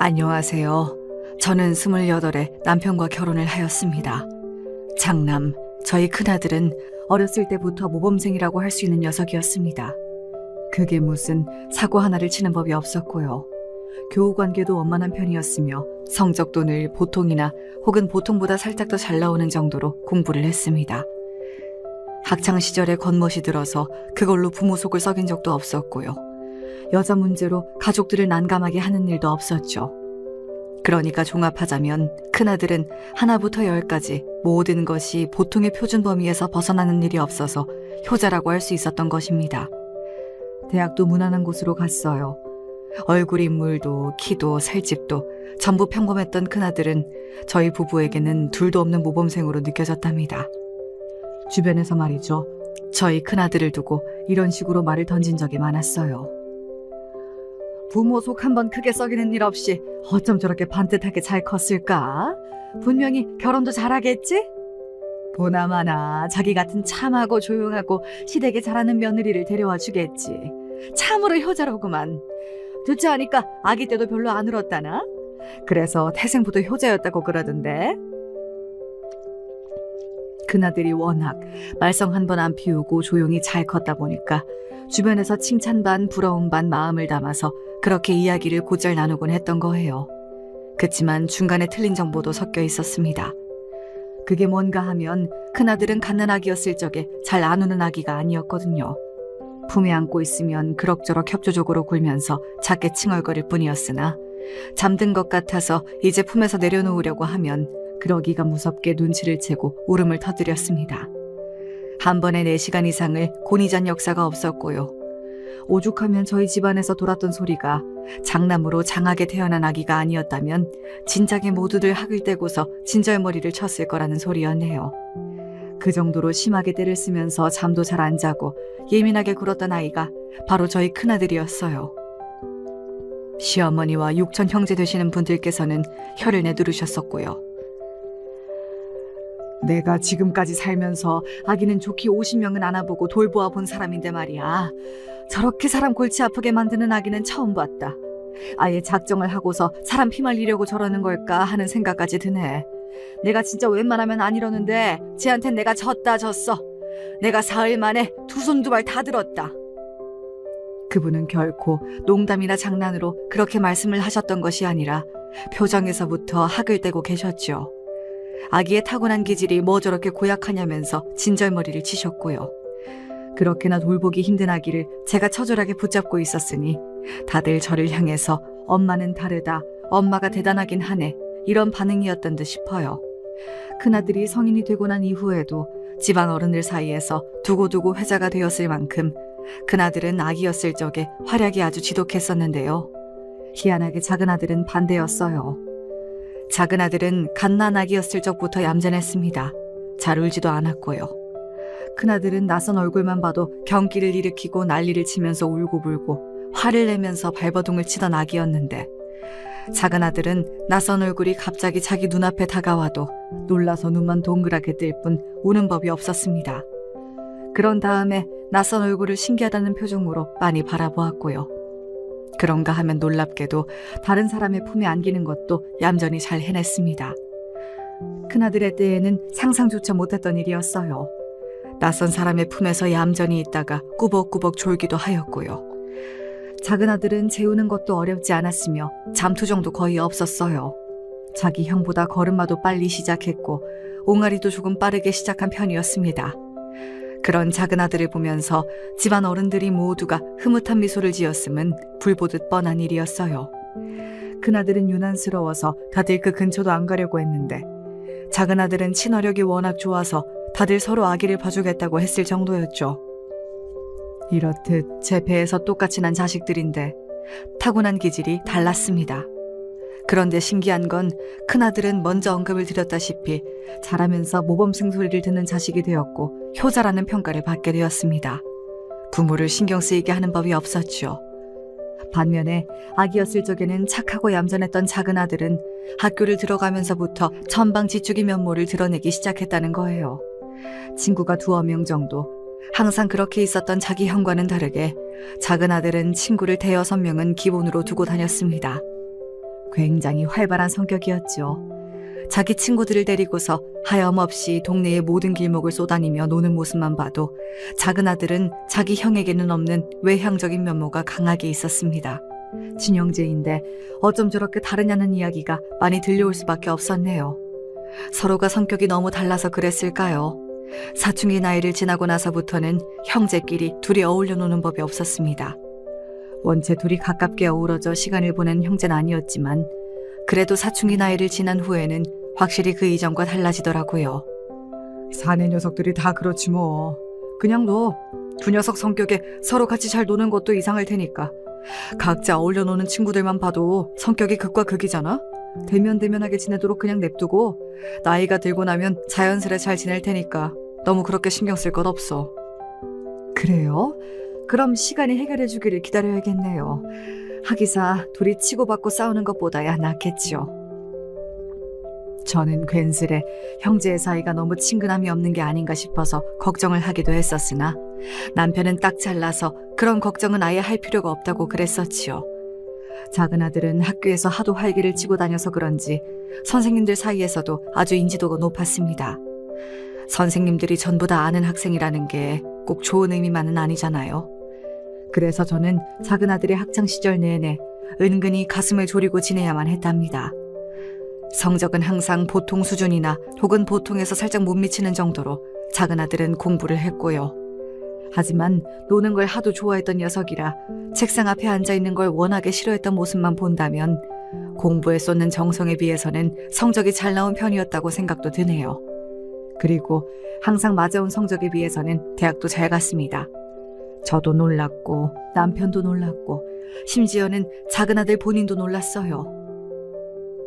안녕하세요. 저는 28에 남편과 결혼을 하였습니다. 장남, 저희 큰아들은 어렸을 때부터 모범생이라고 할 수 있는 녀석이었습니다. 그게 무슨 사고 하나를 치는 법이 없었고요. 교우 관계도 원만한 편이었으며 성적도 늘 보통이나 혹은 보통보다 살짝 더 잘 나오는 정도로 공부를 했습니다. 학창 시절에 겉멋이 들어서 그걸로 부모 속을 썩인 적도 없었고요. 여자 문제로 가족들을 난감하게 하는 일도 없었죠. 그러니까 종합하자면 큰아들은 하나부터 열까지 모든 것이 보통의 표준 범위에서 벗어나는 일이 없어서 효자라고 할 수 있었던 것입니다. 대학도 무난한 곳으로 갔어요. 얼굴 인물도 키도 살집도 전부 평범했던 큰아들은 저희 부부에게는 둘도 없는 모범생으로 느껴졌답니다. 주변에서 말이죠. 저희 큰아들을 두고 이런 식으로 말을 던진 적이 많았어요. 부모 속 한번 크게 썩이는 일 없이 어쩜 저렇게 반듯하게 잘 컸을까? 분명히 결혼도 잘하겠지? 보나마나 자기 같은 참하고 조용하고 시댁에 잘하는 며느리를 데려와 주겠지. 참으로 효자로구만. 듣지 하니까 아기 때도 별로 안 울었다나? 그래서 태생부터 효자였다고 그러던데. 큰아들이 워낙 말썽 한 번 안 피우고 조용히 잘 컸다 보니까 주변에서 칭찬 반 부러움 반 마음을 담아서 그렇게 이야기를 곧잘 나누곤 했던 거예요. 그치만 중간에 틀린 정보도 섞여 있었습니다. 그게 뭔가 하면 큰아들은 갓난아기였을 적에 잘 안 우는 아기가 아니었거든요. 품에 안고 있으면 그럭저럭 협조적으로 굴면서 작게 칭얼거릴 뿐이었으나 잠든 것 같아서 이제 품에서 내려놓으려고 하면 그러기가 무섭게 눈치를 채고 울음을 터뜨렸습니다. 한 번에 4시간 이상을 곤히 잔 역사가 없었고요. 오죽하면 저희 집안에서 돌았던 소리가 장남으로 장하게 태어난 아기가 아니었다면 진작에 모두들 학을 떼고서 진절머리를 쳤을 거라는 소리였네요. 그 정도로 심하게 때를 쓰면서 잠도 잘 안 자고 예민하게 굴었던 아이가 바로 저희 큰아들이었어요. 시어머니와 육촌 형제 되시는 분들께서는 혀를 내두르셨었고요. 내가 지금까지 살면서 아기는 좋게 50명은 안아보고 돌보아 본 사람인데 말이야. 저렇게 사람 골치 아프게 만드는 아기는 처음 봤다. 아예 작정을 하고서 사람 피말리려고 저러는 걸까 하는 생각까지 드네. 내가 진짜 웬만하면 안 이러는데 쟤한텐 내가 졌어. 내가 사흘 만에 두 손 두 발 다 들었다. 그분은 결코 농담이나 장난으로 그렇게 말씀을 하셨던 것이 아니라 표정에서부터 학을 떼고 계셨죠. 아기의 타고난 기질이 뭐 저렇게 고약하냐면서 진절머리를 치셨고요. 그렇게나 돌보기 힘든 아기를 제가 처절하게 붙잡고 있었으니 다들 저를 향해서 엄마는 다르다, 엄마가 대단하긴 하네, 이런 반응이었던 듯 싶어요. 큰아들이 성인이 되고 난 이후에도 집안 어른들 사이에서 두고두고 회자가 되었을 만큼 큰아들은 아기였을 적에 활약이 아주 지독했었는데요. 희한하게 작은아들은 반대였어요. 작은아들은 갓난아기였을 적부터 얌전했습니다. 잘 울지도 않았고요. 큰아들은 낯선 얼굴만 봐도 경기를 일으키고 난리를 치면서 울고불고 화를 내면서 발버둥을 치던 아기였는데 작은아들은 낯선 얼굴이 갑자기 자기 눈앞에 다가와도 놀라서 눈만 동그랗게 뜰 뿐 우는 법이 없었습니다. 그런 다음에 낯선 얼굴을 신기하다는 표정으로 많이 바라보았고요. 그런가 하면 놀랍게도 다른 사람의 품에 안기는 것도 얌전히 잘 해냈습니다. 큰아들의 때에는 상상조차 못했던 일이었어요. 낯선 사람의 품에서 얌전히 있다가 꾸벅꾸벅 졸기도 하였고요. 작은아들은 재우는 것도 어렵지 않았으며 잠투정도 거의 없었어요. 자기 형보다 걸음마도 빨리 시작했고 옹알이도 조금 빠르게 시작한 편이었습니다. 그런 작은아들을 보면서 집안 어른들이 모두가 흐뭇한 미소를 지었음은 불보듯 뻔한 일이었어요. 큰아들은 유난스러워서 다들 그 근처도 안 가려고 했는데 작은아들은 친화력이 워낙 좋아서 다들 서로 아기를 봐주겠다고 했을 정도였죠. 이렇듯 제 배에서 똑같이 난 자식들인데 타고난 기질이 달랐습니다. 그런데 신기한 건 큰아들은 먼저 언급을 드렸다시피 자라면서 모범생 소리를 듣는 자식이 되었고 효자라는 평가를 받게 되었습니다. 부모를 신경 쓰이게 하는 법이 없었죠. 반면에 아기였을 적에는 착하고 얌전했던 작은아들은 학교를 들어가면서부터 천방지축의 면모를 드러내기 시작했다는 거예요. 친구가 2명 정도. 항상 그렇게 있었던 자기 형과는 다르게 작은아들은 친구를 5-6명은 기본으로 두고 다녔습니다. 굉장히 활발한 성격이었죠. 자기 친구들을 데리고서 하염없이 동네의 모든 길목을 쏘다니며 노는 모습만 봐도 작은 아들은 자기 형에게는 없는 외향적인 면모가 강하게 있었습니다. 친형제인데 어쩜 저렇게 다르냐는 이야기가 많이 들려올 수밖에 없었네요. 서로가 성격이 너무 달라서 그랬을까요? 사춘기 나이를 지나고 나서부터는 형제끼리 둘이 어울려 노는 법이 없었습니다. 원체 둘이 가깝게 어우러져 시간을 보낸 형제는 아니었지만 그래도 사춘기 나이를 지난 후에는 확실히 그 이전과 달라지더라고요. 사내 녀석들이 다 그렇지 뭐. 그냥 너 두 녀석 성격에 서로 같이 잘 노는 것도 이상할 테니까. 각자 어울려 노는 친구들만 봐도 성격이 극과 극이잖아? 대면대면하게 지내도록 그냥 냅두고 나이가 들고 나면 자연스레 잘 지낼 테니까 너무 그렇게 신경 쓸 것 없어. 그래요? 그럼 시간이 해결해 주기를 기다려야겠네요. 하기사 둘이 치고받고 싸우는 것보다야 낫겠지요. 저는 괜스레 형제의 사이가 너무 친근함이 없는 게 아닌가 싶어서 걱정을 하기도 했었으나 남편은 딱 잘라서 그런 걱정은 아예 할 필요가 없다고 그랬었지요. 작은 아들은 학교에서 하도 활기를 치고 다녀서 그런지 선생님들 사이에서도 아주 인지도가 높았습니다. 선생님들이 전부 다 아는 학생이라는 게 꼭 좋은 의미만은 아니잖아요. 그래서 저는 작은 아들의 학창시절 내내 은근히 가슴을 졸이고 지내야만 했답니다. 성적은 항상 보통 수준이나 혹은 보통에서 살짝 못 미치는 정도로 작은 아들은 공부를 했고요. 하지만 노는 걸 하도 좋아했던 녀석이라 책상 앞에 앉아있는 걸 워낙에 싫어했던 모습만 본다면 공부에 쏟는 정성에 비해서는 성적이 잘 나온 편이었다고 생각도 드네요. 그리고 항상 맞아온 성적에 비해서는 대학도 잘 갔습니다. 저도 놀랐고 남편도 놀랐고 심지어는 작은 아들 본인도 놀랐어요.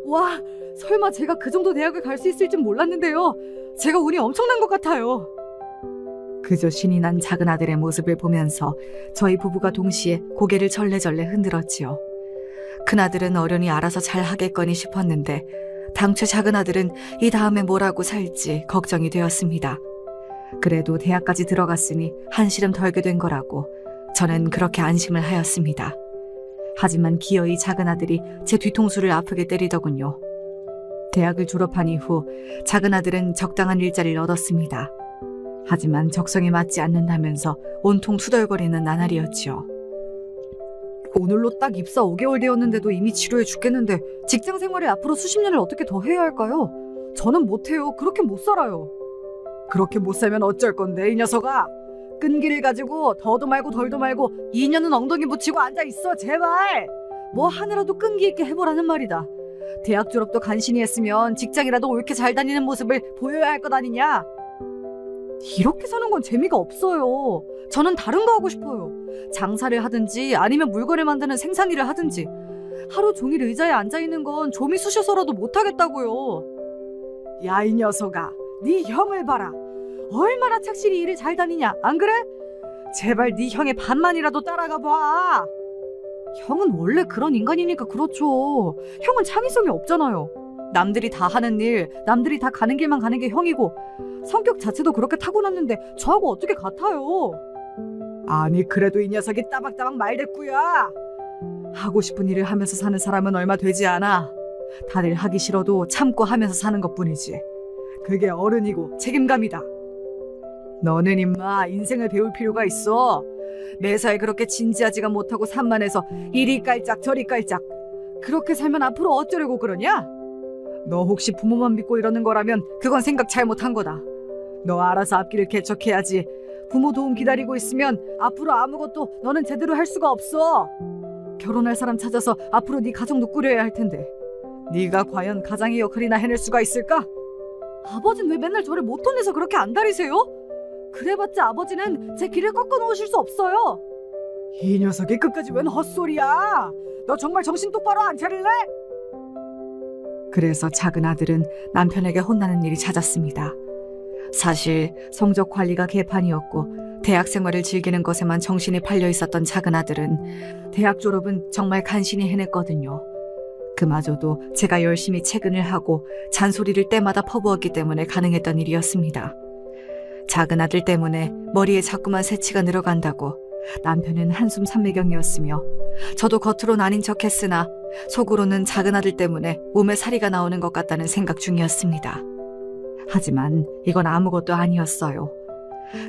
와, 설마 제가 그 정도 대학을 갈 수 있을 줄 몰랐는데요. 제가 운이 엄청난 것 같아요. 그저 신이 난 작은 아들의 모습을 보면서 저희 부부가 동시에 고개를 절레절레 흔들었지요. 큰아들은 어련히 알아서 잘 하겠거니 싶었는데 당최 작은 아들은 이 다음에 뭘 하고 살지 걱정이 되었습니다. 그래도 대학까지 들어갔으니 한시름 덜게 된 거라고 저는 그렇게 안심을 하였습니다. 하지만 기어이 작은 아들이 제 뒤통수를 아프게 때리더군요. 대학을 졸업한 이후 작은 아들은 적당한 일자리를 얻었습니다. 하지만 적성에 맞지 않는다면서 온통 투덜거리는 나날이었지요. 오늘로 딱 입사 5개월 되었는데도 이미 지루해 죽겠는데 직장 생활에 앞으로 수십 년을 어떻게 더 해야 할까요? 저는 못해요. 그렇게 못 살아요. 그렇게 못 살면 어쩔 건데 이 녀석아. 끈기를 가지고 더도 말고 덜도 말고 2년은 엉덩이 붙이고 앉아있어 제발. 뭐 하느라도 끈기 있게 해보라는 말이다. 대학 졸업도 간신히 했으면 직장이라도 옳게 잘 다니는 모습을 보여야 할 것 아니냐. 이렇게 사는 건 재미가 없어요. 저는 다른 거 하고 싶어요. 장사를 하든지 아니면 물건을 만드는 생산일을 하든지. 하루 종일 의자에 앉아있는 건 좀이 쑤셔서라도 못하겠다고요. 야, 이 녀석아, 네 형을 봐라. 얼마나 착실히 일을 잘 다니냐, 안 그래? 제발 네 형의 반만이라도 따라가 봐. 형은 원래 그런 인간이니까 그렇죠. 형은 창의성이 없잖아요. 남들이 다 하는 일, 남들이 다 가는 길만 가는 게 형이고 성격 자체도 그렇게 타고났는데 저하고 어떻게 같아요? 아니 그래도 이 녀석이 따박따박 말대꾸야. 하고 싶은 일을 하면서 사는 사람은 얼마 되지 않아. 다들 하기 싫어도 참고 하면서 사는 것뿐이지. 그게 어른이고 책임감이다. 너는 임마 인생을 배울 필요가 있어. 매사에 그렇게 진지하지가 못하고 산만해서 이리 깔짝 저리 깔짝. 그렇게 살면 앞으로 어쩌려고 그러냐? 너 혹시 부모만 믿고 이러는 거라면 그건 생각 잘못한 거다. 너 알아서 앞길을 개척해야지. 부모 도움 기다리고 있으면 앞으로 아무것도 너는 제대로 할 수가 없어. 결혼할 사람 찾아서 앞으로 네 가정도 꾸려야 할 텐데 네가 과연 가장의 역할이나 해낼 수가 있을까? 아버지는 왜 맨날 저를 못 혼내서 그렇게 안달이세요? 그래봤자 아버지는 제 길을 꺾어놓으실 수 없어요. 이 녀석이 끝까지 웬 헛소리야. 너 정말 정신 똑바로 안 차릴래? 그래서 작은 아들은 남편에게 혼나는 일이 잦았습니다. 사실 성적 관리가 개판이었고 대학 생활을 즐기는 것에만 정신이 팔려 있었던 작은 아들은 대학 졸업은 정말 간신히 해냈거든요. 그마저도 제가 열심히 채근을 하고 잔소리를 때마다 퍼부었기 때문에 가능했던 일이었습니다. 작은 아들 때문에 머리에 자꾸만 새치가 늘어간다고 남편은 한숨 삼매경이었으며 저도 겉으론 아닌 척했으나 속으로는 작은 아들 때문에 몸에 살이가 나오는 것 같다는 생각 중이었습니다. 하지만 이건 아무것도 아니었어요.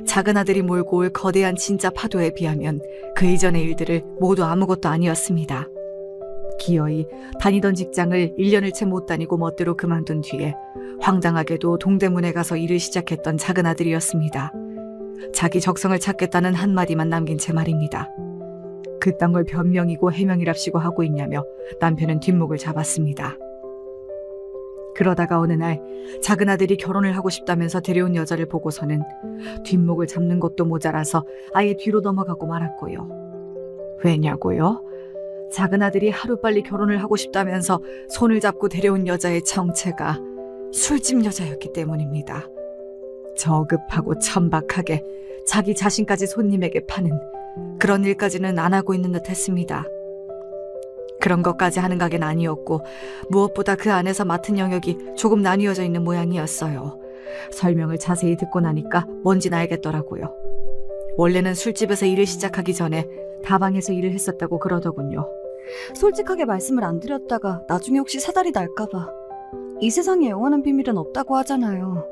작은 아들이 몰고 올 거대한 진짜 파도에 비하면 그 이전의 일들을 모두 아무것도 아니었습니다. 기어이 다니던 직장을 1년을 채 못 다니고 멋대로 그만둔 뒤에 황당하게도 동대문에 가서 일을 시작했던 작은 아들이었습니다. 자기 적성을 찾겠다는 한마디만 남긴 채 말입니다. 그딴 걸 변명이고 해명이랍시고 하고 있냐며 남편은 뒷목을 잡았습니다. 그러다가 어느 날 작은 아들이 결혼을 하고 싶다면서 데려온 여자를 보고서는 뒷목을 잡는 것도 모자라서 아예 뒤로 넘어가고 말았고요. 왜냐고요? 작은 아들이 하루빨리 결혼을 하고 싶다면서 손을 잡고 데려온 여자의 정체가 술집 여자였기 때문입니다. 저급하고 천박하게 자기 자신까지 손님에게 파는 그런 일까지는 안 하고 있는 듯 했습니다. 그런 것까지 하는 가게는 아니었고 무엇보다 그 안에서 맡은 영역이 조금 나뉘어져 있는 모양이었어요. 설명을 자세히 듣고 나니까 뭔진 알겠더라고요. 원래는 술집에서 일을 시작하기 전에 다방에서 일을 했었다고 그러더군요. 솔직하게 말씀을 안 드렸다가 나중에 혹시 사달이 날까봐. 이 세상에 영원한 비밀은 없다고 하잖아요.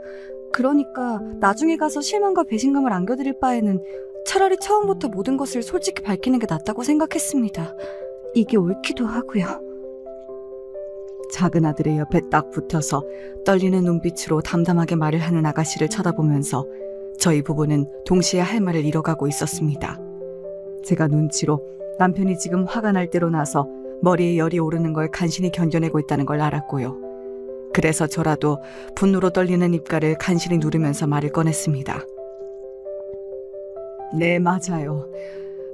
그러니까 나중에 가서 실망과 배신감을 안겨드릴 바에는 차라리 처음부터 모든 것을 솔직히 밝히는 게 낫다고 생각했습니다. 이게 옳기도 하고요. 작은 아들의 옆에 딱 붙어서 떨리는 눈빛으로 담담하게 말을 하는 아가씨를 쳐다보면서 저희 부부는 동시에 할 말을 잃어가고 있었습니다. 제가 눈치로 남편이 지금 화가 날 대로 나서 머리에 열이 오르는 걸 간신히 견뎌내고 있다는 걸 알았고요. 그래서 저라도 분노로 떨리는 입가를 간신히 누르면서 말을 꺼냈습니다. 네, 맞아요.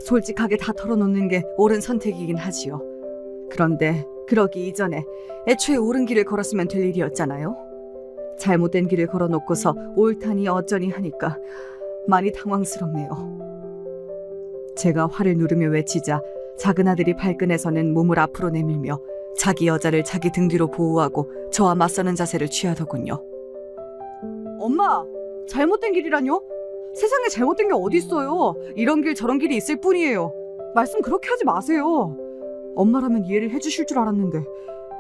솔직하게 다 털어놓는 게 옳은 선택이긴 하지요. 그런데 그러기 이전에 애초에 옳은 길을 걸었으면 될 일이었잖아요. 잘못된 길을 걸어놓고서 옳다니 어쩌니 하니까 많이 당황스럽네요. 제가 화를 누르며 외치자 작은 아들이 발끈해서는 몸을 앞으로 내밀며 자기 여자를 자기 등 뒤로 보호하고 저와 맞서는 자세를 취하더군요. 엄마, 잘못된 길이라뇨? 세상에 잘못된 게 어디 있어요. 이런 길 저런 길이 있을 뿐이에요. 말씀 그렇게 하지 마세요. 엄마라면 이해를 해주실 줄 알았는데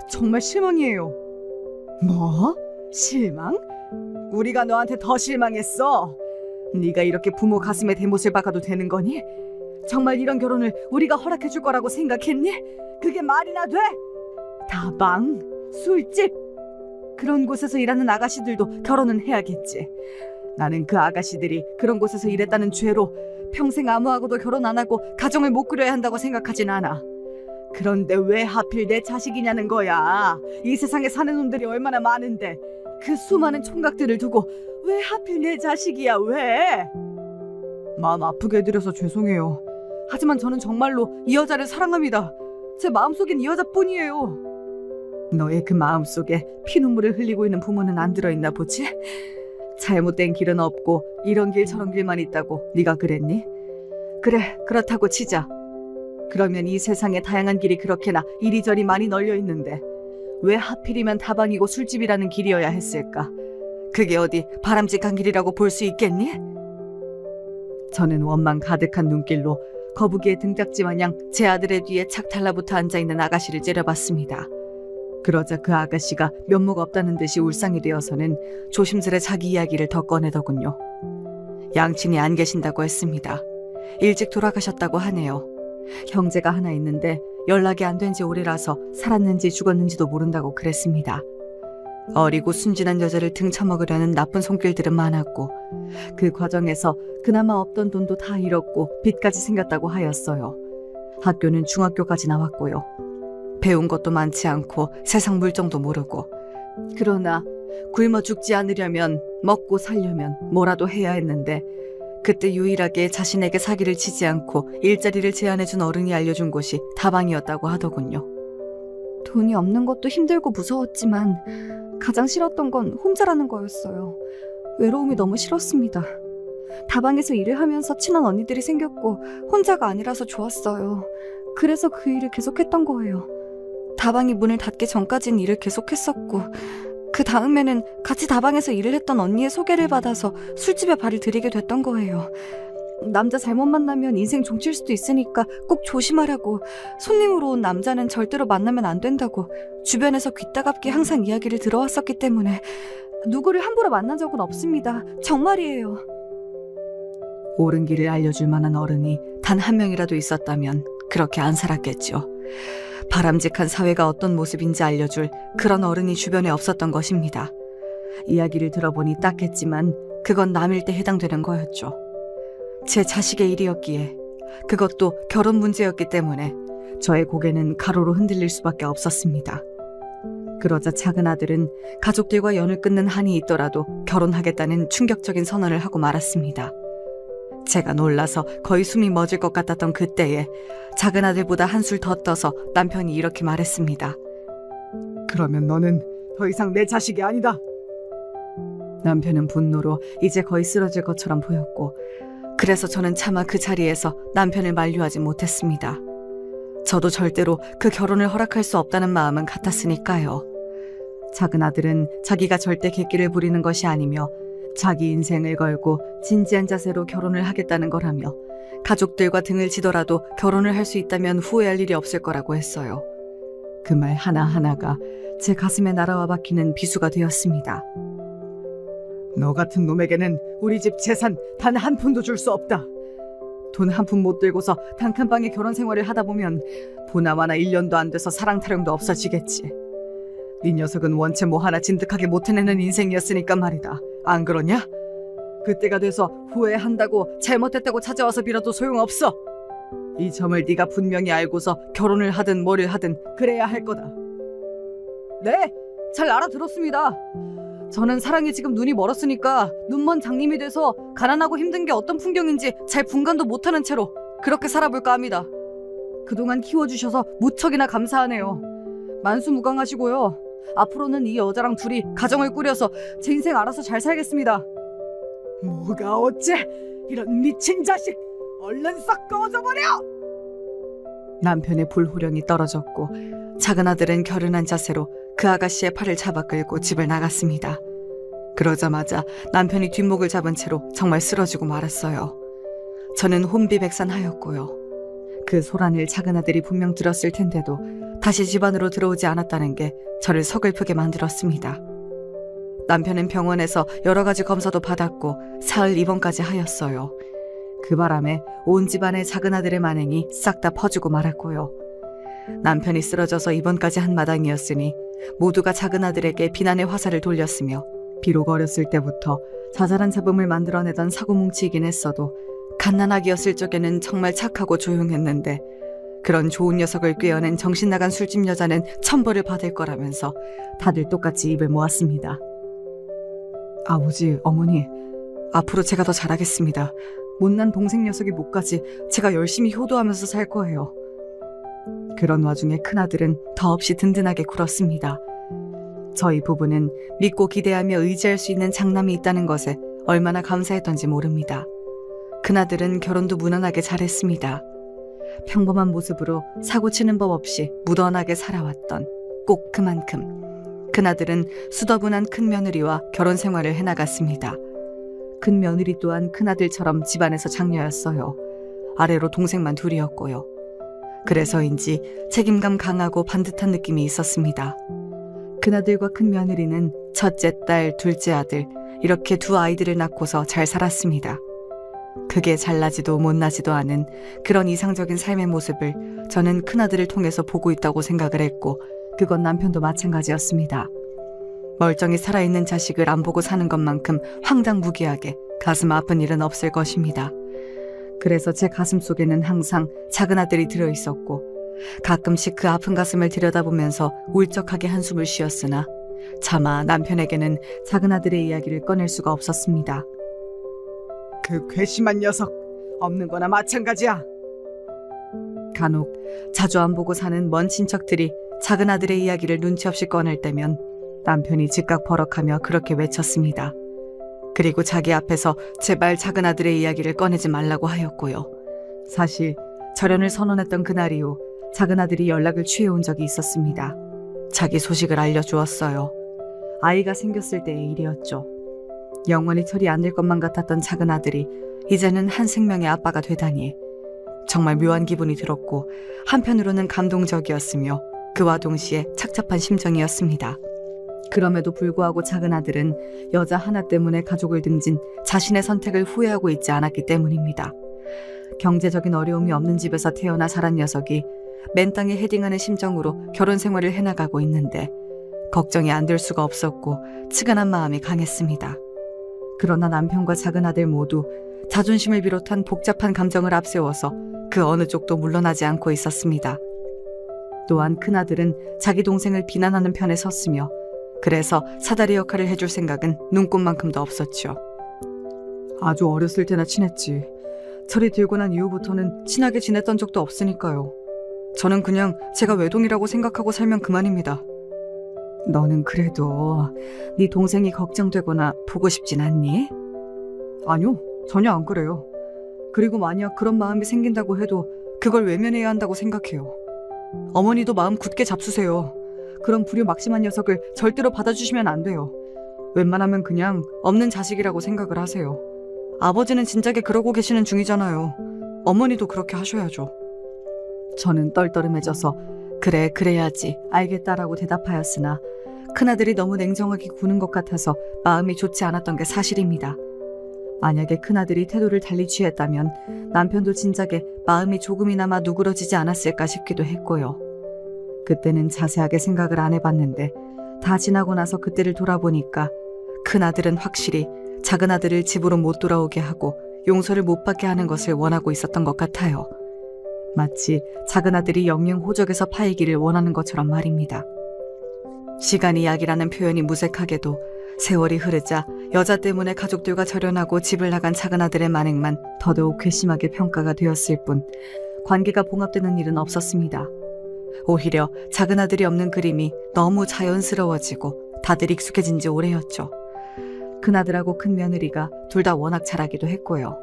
정말 실망이에요. 뭐? 실망? 우리가 너한테 더 실망했어. 네가 이렇게 부모 가슴에 대못을 박아도 되는 거니? 정말 이런 결혼을 우리가 허락해줄 거라고 생각했니? 그게 말이나 돼? 다방, 술집 그런 곳에서 일하는 아가씨들도 결혼은 해야겠지. 나는 그 아가씨들이 그런 곳에서 일했다는 죄로 평생 아무하고도 결혼 안 하고 가정을 못 꾸려야 한다고 생각하진 않아. 그런데 왜 하필 내 자식이냐는 거야. 이 세상에 사는 놈들이 얼마나 많은데 그 수많은 총각들을 두고 왜 하필 내 자식이야, 왜? 마음 아프게 해드려서 죄송해요. 하지만 저는 정말로 이 여자를 사랑합니다. 제 마음속엔 이 여자뿐이에요. 너의 그 마음속에 피눈물을 흘리고 있는 부모는 안 들어있나 보지? 잘못된 길은 없고 이런 길 저런 길만 있다고 네가 그랬니? 그래, 그렇다고 치자. 그러면 이 세상에 다양한 길이 그렇게나 이리저리 많이 널려 있는데 왜 하필이면 다방이고 술집이라는 길이어야 했을까? 그게 어디 바람직한 길이라고 볼 수 있겠니? 저는 원망 가득한 눈길로 거북이의 등딱지 마냥 제 아들의 뒤에 착 달라붙어 앉아있는 아가씨를 째려봤습니다. 그러자 그 아가씨가 면목 없다는 듯이 울상이 되어서는 조심스레 자기 이야기를 더 꺼내더군요. 양친이 안 계신다고 했습니다. 일찍 돌아가셨다고 하네요. 형제가 하나 있는데 연락이 안 된 지 오래라서 살았는지 죽었는지도 모른다고 그랬습니다. 어리고 순진한 여자를 등쳐먹으려는 나쁜 손길들은 많았고 그 과정에서 그나마 없던 돈도 다 잃었고 빚까지 생겼다고 하였어요. 학교는 중학교까지 나왔고요. 배운 것도 많지 않고 세상 물정도 모르고 그러나 굶어 죽지 않으려면 먹고 살려면 뭐라도 해야 했는데 그때 유일하게 자신에게 사기를 치지 않고 일자리를 제안해준 어른이 알려준 곳이 다방이었다고 하더군요. 돈이 없는 것도 힘들고 무서웠지만 가장 싫었던 건 혼자라는 거였어요. 외로움이 너무 싫었습니다. 다방에서 일을 하면서 친한 언니들이 생겼고 혼자가 아니라서 좋았어요. 그래서 그 일을 계속했던 거예요. 다방이 문을 닫기 전까지는 일을 계속했었고 그 다음에는 같이 다방에서 일을 했던 언니의 소개를 받아서 술집에 발을 들이게 됐던 거예요. 남자 잘못 만나면 인생 종칠 수도 있으니까 꼭 조심하라고, 손님으로 온 남자는 절대로 만나면 안 된다고 주변에서 귀따갑게 항상 이야기를 들어왔었기 때문에 누구를 함부로 만난 적은 없습니다. 정말이에요. 옳은 길을 알려줄 만한 어른이 단 한 명이라도 있었다면 그렇게 안 살았겠죠. 바람직한 사회가 어떤 모습인지 알려줄 그런 어른이 주변에 없었던 것입니다. 이야기를 들어보니 딱했지만 그건 남일 때 해당되는 거였죠. 제 자식의 일이었기에, 그것도 결혼 문제였기 때문에 저의 고개는 가로로 흔들릴 수밖에 없었습니다. 그러자 작은 아들은 가족들과 연을 끊는 한이 있더라도 결혼하겠다는 충격적인 선언을 하고 말았습니다. 제가 놀라서 거의 숨이 멎을 것 같았던 그때에 작은 아들보다 한술 더 떠서 남편이 이렇게 말했습니다. 그러면 너는 더 이상 내 자식이 아니다. 남편은 분노로 이제 거의 쓰러질 것처럼 보였고, 그래서 저는 차마 그 자리에서 남편을 만류하지 못했습니다. 저도 절대로 그 결혼을 허락할 수 없다는 마음은 같았으니까요. 작은 아들은 자기가 절대 객기를 부리는 것이 아니며 자기 인생을 걸고 진지한 자세로 결혼을 하겠다는 거라며 가족들과 등을 지더라도 결혼을 할 수 있다면 후회할 일이 없을 거라고 했어요. 그 말 하나하나가 제 가슴에 날아와 박히는 비수가 되었습니다. 너 같은 놈에게는 우리 집 재산 단 한 푼도 줄 수 없다. 돈 한 푼 못 들고서 단칸방에 결혼 생활을 하다 보면 보나마나 1년도 안 돼서 사랑 타령도 없어지겠지. 네 녀석은 원체 뭐 하나 진득하게 못 해내는 인생이었으니까 말이다. 안 그러냐? 그때가 돼서 후회한다고 잘못했다고 찾아와서 빌어도 소용없어. 이 점을 네가 분명히 알고서 결혼을 하든 뭐를 하든 그래야 할 거다. 네, 잘 알아들었습니다. 저는 사랑에 지금 눈이 멀었으니까 눈먼 장님이 돼서 가난하고 힘든 게 어떤 풍경인지 잘 분간도 못하는 채로 그렇게 살아볼까 합니다. 그동안 키워주셔서 무척이나 감사하네요. 만수무강하시고요. 앞으로는 이 여자랑 둘이 가정을 꾸려서 제 인생 알아서 잘 살겠습니다. 뭐가 어째? 이런 미친 자식! 얼른 싹 꺼져 버려! 남편의 불호령이 떨어졌고 작은 아들은 결연한 자세로 그 아가씨의 팔을 잡아 끌고 집을 나갔습니다. 그러자마자 남편이 뒷목을 잡은 채로 정말 쓰러지고 말았어요. 저는 혼비백산하였고요. 그 소란을 작은 아들이 분명 들었을 텐데도 다시 집 안으로 들어오지 않았다는 게 저를 서글프게 만들었습니다. 남편은 병원에서 여러 가지 검사도 받았고 사흘 입원까지 하였어요. 그 바람에 온 집안의 작은 아들의 만행이 싹 다 퍼지고 말았고요. 남편이 쓰러져서 입원까지 한 마당이었으니 모두가 작은 아들에게 비난의 화살을 돌렸으며, 비록 어렸을 때부터 자잘한 잡음을 만들어내던 사고뭉치이긴 했어도 갓난아기였을 적에는 정말 착하고 조용했는데 그런 좋은 녀석을 꿰어낸 정신나간 술집 여자는 천벌을 받을 거라면서 다들 똑같이 입을 모았습니다. 아버지, 어머니, 앞으로 제가 더 잘하겠습니다. 못난 동생 녀석의 목까지 제가 열심히 효도하면서 살 거예요. 그런 와중에 큰아들은 더없이 든든하게 굴었습니다. 저희 부부는 믿고 기대하며 의지할 수 있는 장남이 있다는 것에 얼마나 감사했던지 모릅니다. 큰아들은 결혼도 무난하게 잘했습니다. 평범한 모습으로 사고치는 법 없이 무던하게 살아왔던 꼭 그만큼 큰아들은 수더분한 큰며느리와 결혼 생활을 해나갔습니다. 큰며느리 또한 큰아들처럼 집안에서 장녀였어요. 아래로 동생만 둘이었고요. 그래서인지 책임감 강하고 반듯한 느낌이 있었습니다. 큰아들과 큰며느리는 첫째 딸, 둘째 아들 이렇게 두 아이들을 낳고서 잘 살았습니다. 크게 잘나지도 못나지도 않은 그런 이상적인 삶의 모습을 저는 큰아들을 통해서 보고 있다고 생각을 했고, 그건 남편도 마찬가지였습니다. 멀쩡히 살아있는 자식을 안 보고 사는 것만큼 황당무계하게 가슴 아픈 일은 없을 것입니다. 그래서 제 가슴 속에는 항상 작은 아들이 들어있었고, 가끔씩 그 아픈 가슴을 들여다보면서 울적하게 한숨을 쉬었으나 차마 남편에게는 작은 아들의 이야기를 꺼낼 수가 없었습니다. 그 괘씸한 녀석, 없는 거나 마찬가지야. 간혹 자주 안 보고 사는 먼 친척들이 작은 아들의 이야기를 눈치 없이 꺼낼 때면 남편이 즉각 버럭하며 그렇게 외쳤습니다. 그리고 자기 앞에서 제발 작은 아들의 이야기를 꺼내지 말라고 하였고요. 사실 절연을 선언했던 그날 이후 작은 아들이 연락을 취해온 적이 있었습니다. 자기 소식을 알려주었어요. 아이가 생겼을 때의 일이었죠. 영원히 철이 안 들 것만 같았던 작은 아들이 이제는 한 생명의 아빠가 되다니. 정말 묘한 기분이 들었고 한편으로는 감동적이었으며 그와 동시에 착잡한 심정이었습니다. 그럼에도 불구하고 작은 아들은 여자 하나 때문에 가족을 등진 자신의 선택을 후회하고 있지 않았기 때문입니다. 경제적인 어려움이 없는 집에서 태어나 자란 녀석이 맨 땅에 헤딩하는 심정으로 결혼 생활을 해나가고 있는데 걱정이 안 될 수가 없었고 측은한 마음이 강했습니다. 그러나 남편과 작은 아들 모두 자존심을 비롯한 복잡한 감정을 앞세워서 그 어느 쪽도 물러나지 않고 있었습니다. 또한 큰아들은 자기 동생을 비난하는 편에 섰으며 그래서 사다리 역할을 해줄 생각은 눈꼽만큼도 없었죠. 아주 어렸을 때나 친했지. 철이 들고 난 이후부터는 친하게 지냈던 적도 없으니까요. 저는 그냥 제가 외동이라고 생각하고 살면 그만입니다. 너는 그래도 네 동생이 걱정되거나 보고 싶진 않니? 아니요, 전혀 안 그래요. 그리고 만약 그런 마음이 생긴다고 해도 그걸 외면해야 한다고 생각해요. 어머니도 마음 굳게 잡수세요. 그런 불효막심한 녀석을 절대로 받아주시면 안 돼요. 웬만하면 그냥 없는 자식이라고 생각을 하세요. 아버지는 진작에 그러고 계시는 중이잖아요. 어머니도 그렇게 하셔야죠. 저는 떨떠름해져서 그래, 그래야지, 알겠다라고 대답하였으나 큰아들이 너무 냉정하게 구는 것 같아서 마음이 좋지 않았던 게 사실입니다. 만약에 큰아들이 태도를 달리 취했다면 남편도 진작에 마음이 조금이나마 누그러지지 않았을까 싶기도 했고요. 그때는 자세하게 생각을 안 해봤는데 다 지나고 나서 그때를 돌아보니까 큰아들은 확실히 작은아들을 집으로 못 돌아오게 하고 용서를 못 받게 하는 것을 원하고 있었던 것 같아요. 마치 작은아들이 영영 호적에서 파이기를 원하는 것처럼 말입니다. 시간이 약이라는 표현이 무색하게도 세월이 흐르자 여자 때문에 가족들과 절연하고 집을 나간 작은아들의 만행만 더더욱 괘씸하게 평가가 되었을 뿐 관계가 봉합되는 일은 없었습니다. 오히려 작은아들이 없는 그림이 너무 자연스러워지고 다들 익숙해진 지 오래였죠. 큰아들하고 큰며느리가 둘 다 워낙 잘하기도 했고요.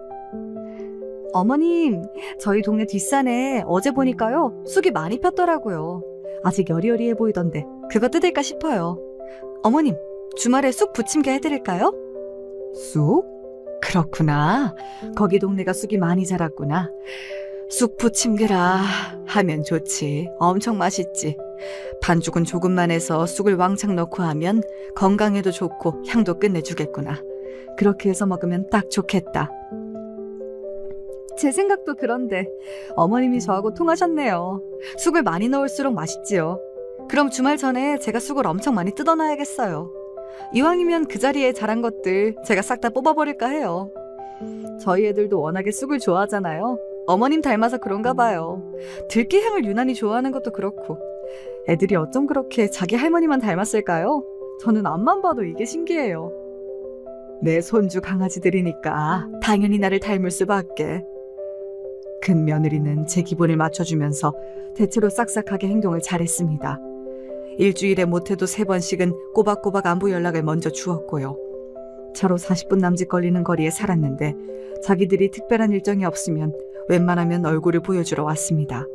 어머님, 저희 동네 뒷산에 어제 보니까요, 쑥이 많이 폈더라고요. 아직 여리여리해 보이던데 그거 뜯을까 싶어요. 어머님, 주말에 쑥 부침개 해드릴까요? 쑥? 그렇구나. 거기 동네가 쑥이 많이 자랐구나. 쑥 부침개라 하면 좋지. 엄청 맛있지. 반죽은 조금만 해서 쑥을 왕창 넣고 하면 건강에도 좋고 향도 끝내주겠구나. 그렇게 해서 먹으면 딱 좋겠다. 제 생각도 그런데 어머님이 저하고 통하셨네요. 쑥을 많이 넣을수록 맛있지요. 그럼 주말 전에 제가 쑥을 엄청 많이 뜯어놔야겠어요. 이왕이면 그 자리에 자란 것들 제가 싹 다 뽑아버릴까 해요. 저희 애들도 워낙에 쑥을 좋아하잖아요. 어머님 닮아서 그런가 봐요. 들깨향을 유난히 좋아하는 것도 그렇고. 애들이 어쩜 그렇게 자기 할머니만 닮았을까요? 저는 앞만 봐도 이게 신기해요. 내 손주 강아지들이니까 당연히 나를 닮을 수밖에. 큰 며느리는 제 기분을 맞춰주면서 대체로 싹싹하게 행동을 잘했습니다. 일주일에 못해도 3번씩은 꼬박꼬박 안부 연락을 먼저 주었고요. 차로 40분 남짓 걸리는 거리에 살았는데 자기들이 특별한 일정이 없으면 웬만하면 얼굴을 보여주러 왔습니다.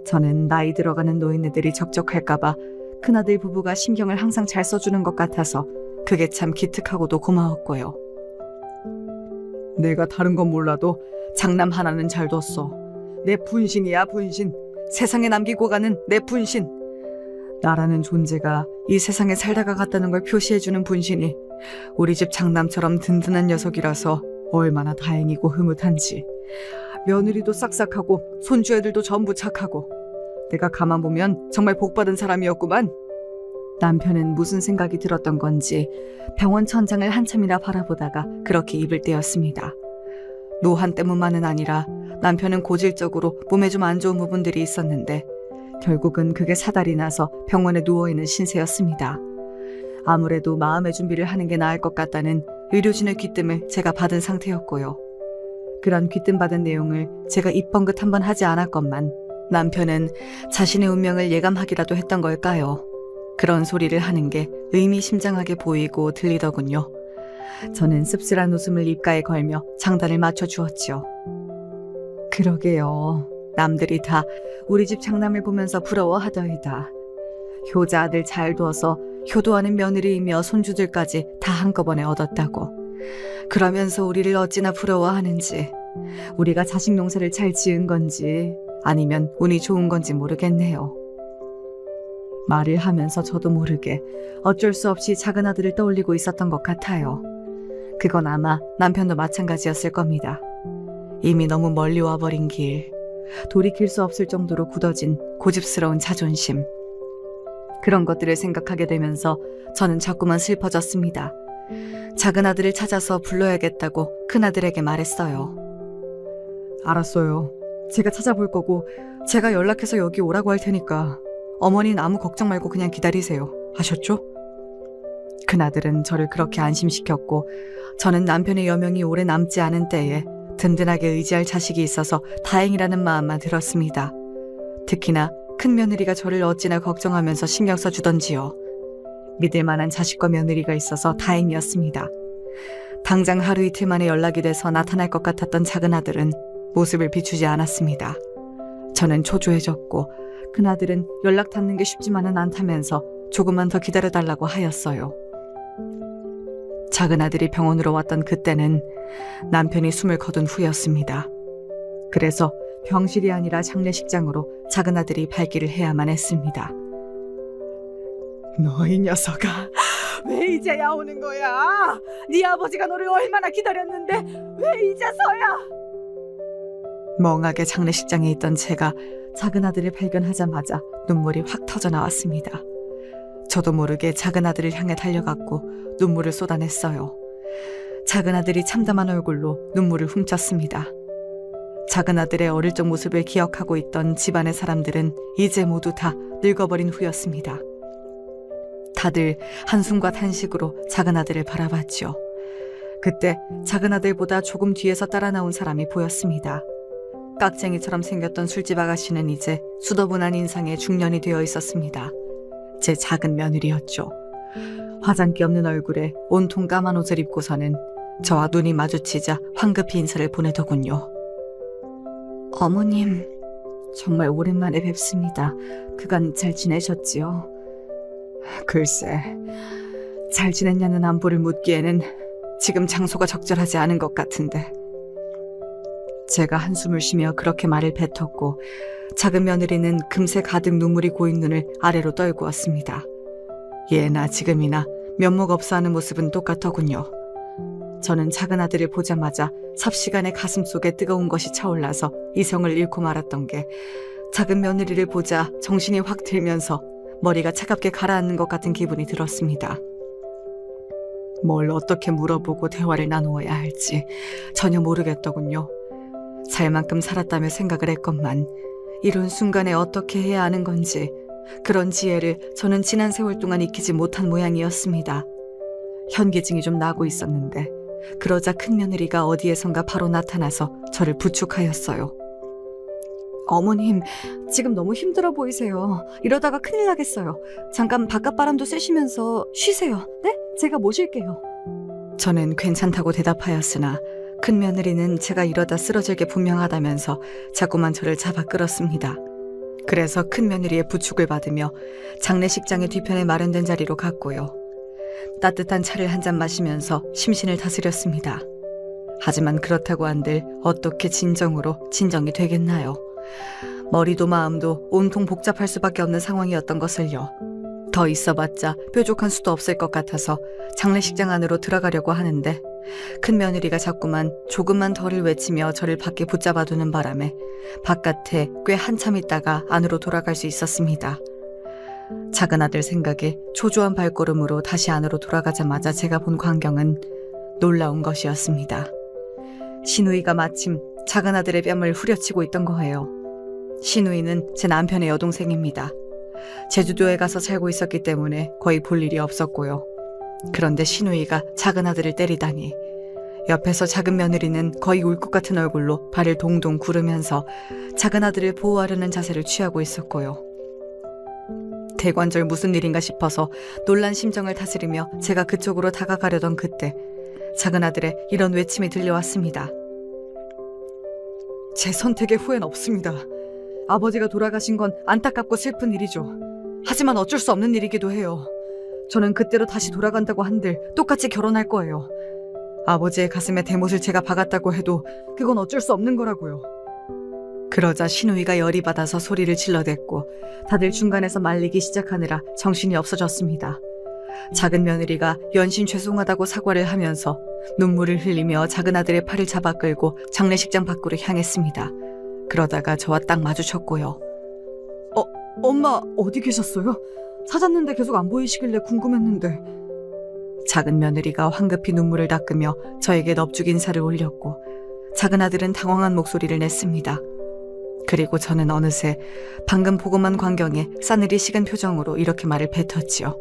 저는 나이 들어가는 노인네들이 적적할까봐 큰아들 부부가 신경을 항상 잘 써주는 것 같아서 그게 참 기특하고도 고마웠고요. 내가 다른 건 몰라도 장남 하나는 잘 뒀어. 내 분신이야, 분신. 세상에 남기고 가는 내 분신. 나라는 존재가 이 세상에 살다가 갔다는 걸 표시해주는 분신이 우리 집 장남처럼 든든한 녀석이라서 얼마나 다행이고 흐뭇한지. 며느리도 싹싹하고 손주 애들도 전부 착하고 내가 가만 보면 정말 복받은 사람이었구만. 남편은 무슨 생각이 들었던 건지 병원 천장을 한참이나 바라보다가 그렇게 입을 떼었습니다. 노한 때문만은 아니라 남편은 고질적으로 몸에 좀 안 좋은 부분들이 있었는데 결국은 그게 사달이 나서 병원에 누워있는 신세였습니다. 아무래도 마음의 준비를 하는 게 나을 것 같다는 의료진의 귀뜸을 제가 받은 상태였고요. 그런 귀뜸받은 내용을 제가 입번긋 한번 하지 않았건만 남편은 자신의 운명을 예감하기라도 했던 걸까요? 그런 소리를 하는 게 의미심장하게 보이고 들리더군요. 저는 씁쓸한 웃음을 입가에 걸며 장단을 맞춰주었죠. 그러게요. 남들이 다 우리 집 장남을 보면서 부러워하더이다. 효자 아들 잘 둬서 효도하는 며느리이며 손주들까지 다 한꺼번에 얻었다고. 그러면서 우리를 어찌나 부러워하는지, 우리가 자식 농사를 잘 지은 건지 아니면 운이 좋은 건지 모르겠네요. 말을 하면서 저도 모르게 어쩔 수 없이 작은 아들을 떠올리고 있었던 것 같아요. 그건 아마 남편도 마찬가지였을 겁니다. 이미 너무 멀리 와버린 길, 돌이킬 수 없을 정도로 굳어진 고집스러운 자존심. 그런 것들을 생각하게 되면서 저는 자꾸만 슬퍼졌습니다. 작은 아들을 찾아서 불러야겠다고 큰아들에게 말했어요. 알았어요. 제가 찾아볼 거고 제가 연락해서 여기 오라고 할 테니까 어머니는 아무 걱정 말고 그냥 기다리세요. 아셨죠? 큰아들은 저를 그렇게 안심시켰고 저는 남편의 여명이 오래 남지 않은 때에 든든하게 의지할 자식이 있어서 다행이라는 마음만 들었습니다. 특히나 큰며느리가 저를 어찌나 걱정하면서 신경 써주던지요. 믿을 만한 자식과 며느리가 있어서 다행이었습니다. 당장 하루 이틀 만에 연락이 돼서 나타날 것 같았던 작은 아들은 모습을 비추지 않았습니다. 저는 초조해졌고 큰아들은 연락 닿는 게 쉽지만은 않다면서 조금만 더 기다려달라고 하였어요. 작은 아들이 병원으로 왔던 그때는 남편이 숨을 거둔 후였습니다. 그래서 병실이 아니라 장례식장으로 작은 아들이 발길을 해야만 했습니다. 너 이 녀석아, 왜 이제야 오는 거야? 네 아버지가 너를 얼마나 기다렸는데 왜 이제서야? 멍하게 장례식장에 있던 제가 작은 아들을 발견하자마자 눈물이 확 터져 나왔습니다. 저도 모르게 작은 아들을 향해 달려갔고 눈물을 쏟아냈어요. 작은 아들이 참담한 얼굴로 눈물을 훔쳤습니다. 작은 아들의 어릴 적 모습을 기억하고 있던 집안의 사람들은 이제 모두 다 늙어버린 후였습니다. 다들 한숨과 탄식으로 작은 아들을 바라봤죠. 그때 작은 아들보다 조금 뒤에서 따라 나온 사람이 보였습니다. 깍쟁이처럼 생겼던 술집 아가씨는 이제 수더분한 인상의 중년이 되어 있었습니다. 제 작은 며느리였죠. 화장기 없는 얼굴에 온통 까만 옷을 입고서는 저와 눈이 마주치자 황급히 인사를 보내더군요. 어머님, 정말 오랜만에 뵙습니다. 그간 잘 지내셨지요? 글쎄, 잘 지냈냐는 안부를 묻기에는 지금 장소가 적절하지 않은 것 같은데. 제가 한숨을 쉬며 그렇게 말을 뱉었고 작은 며느리는 금세 가득 눈물이 고인 눈을 아래로 떨구었습니다. 예나 지금이나 면목 없어하는 모습은 똑같더군요. 저는 작은 아들을 보자마자 삽시간에 가슴속에 뜨거운 것이 차올라서 이성을 잃고 말았던 게 작은 며느리를 보자 정신이 확 들면서 머리가 차갑게 가라앉는 것 같은 기분이 들었습니다. 뭘 어떻게 물어보고 대화를 나누어야 할지 전혀 모르겠더군요. 살 만큼 살았다며 생각을 했건만 이런 순간에 어떻게 해야 하는 건지 그런 지혜를 저는 지난 세월 동안 익히지 못한 모양이었습니다. 현기증이 좀 나고 있었는데 그러자 큰며느리가 어디에선가 바로 나타나서 저를 부축하였어요. 어머님, 지금 너무 힘들어 보이세요. 이러다가 큰일 나겠어요. 잠깐 바깥바람도 쐬시면서 쉬세요. 네? 제가 모실게요. 저는 괜찮다고 대답하였으나 큰며느리는 제가 이러다 쓰러질 게 분명하다면서 자꾸만 저를 잡아 끌었습니다. 그래서 큰며느리의 부축을 받으며 장례식장의 뒤편에 마련된 자리로 갔고요. 따뜻한 차를 한 잔 마시면서 심신을 다스렸습니다. 하지만 그렇다고 한들 어떻게 진정이 되겠나요? 머리도 마음도 온통 복잡할 수밖에 없는 상황이었던 것을요. 더 있어봤자 뾰족한 수도 없을 것 같아서 장례식장 안으로 들어가려고 하는데 큰며느리가 자꾸만 조금만 더를 외치며 저를 밖에 붙잡아두는 바람에 바깥에 꽤 한참 있다가 안으로 돌아갈 수 있었습니다. 작은 아들 생각에 초조한 발걸음으로 다시 안으로 돌아가자마자 제가 본 광경은 놀라운 것이었습니다. 신우이가 마침 작은 아들의 뺨을 후려치고 있던 거예요. 신우이는 제 남편의 여동생입니다. 제주도에 가서 살고 있었기 때문에 거의 볼 일이 없었고요. 그런데 신우이가 작은 아들을 때리다니. 옆에서 작은 며느리는 거의 울 것 같은 얼굴로 발을 동동 구르면서 작은 아들을 보호하려는 자세를 취하고 있었고요. 대관절 무슨 일인가 싶어서 놀란 심정을 다스리며 제가 그쪽으로 다가가려던 그때 작은 아들의 이런 외침이 들려왔습니다. 제 선택에 후회는 없습니다. 아버지가 돌아가신 건 안타깝고 슬픈 일이죠. 하지만 어쩔 수 없는 일이기도 해요. 저는 그때로 다시 돌아간다고 한들 똑같이 결혼할 거예요. 아버지의 가슴에 대못을 제가 박았다고 해도 그건 어쩔 수 없는 거라고요. 그러자 신우이가 열이 받아서 소리를 질러댔고 다들 중간에서 말리기 시작하느라 정신이 없어졌습니다. 작은 며느리가 연신 죄송하다고 사과를 하면서 눈물을 흘리며 작은 아들의 팔을 잡아 끌고 장례식장 밖으로 향했습니다. 그러다가 저와 딱 마주쳤고요. 엄마 어디 계셨어요? 찾았는데 계속 안 보이시길래 궁금했는데. 작은 며느리가 황급히 눈물을 닦으며 저에게 넙죽 인사를 올렸고 작은 아들은 당황한 목소리를 냈습니다. 그리고 저는 어느새 방금 보고만 광경에 싸늘히 식은 표정으로 이렇게 말을 뱉었지요.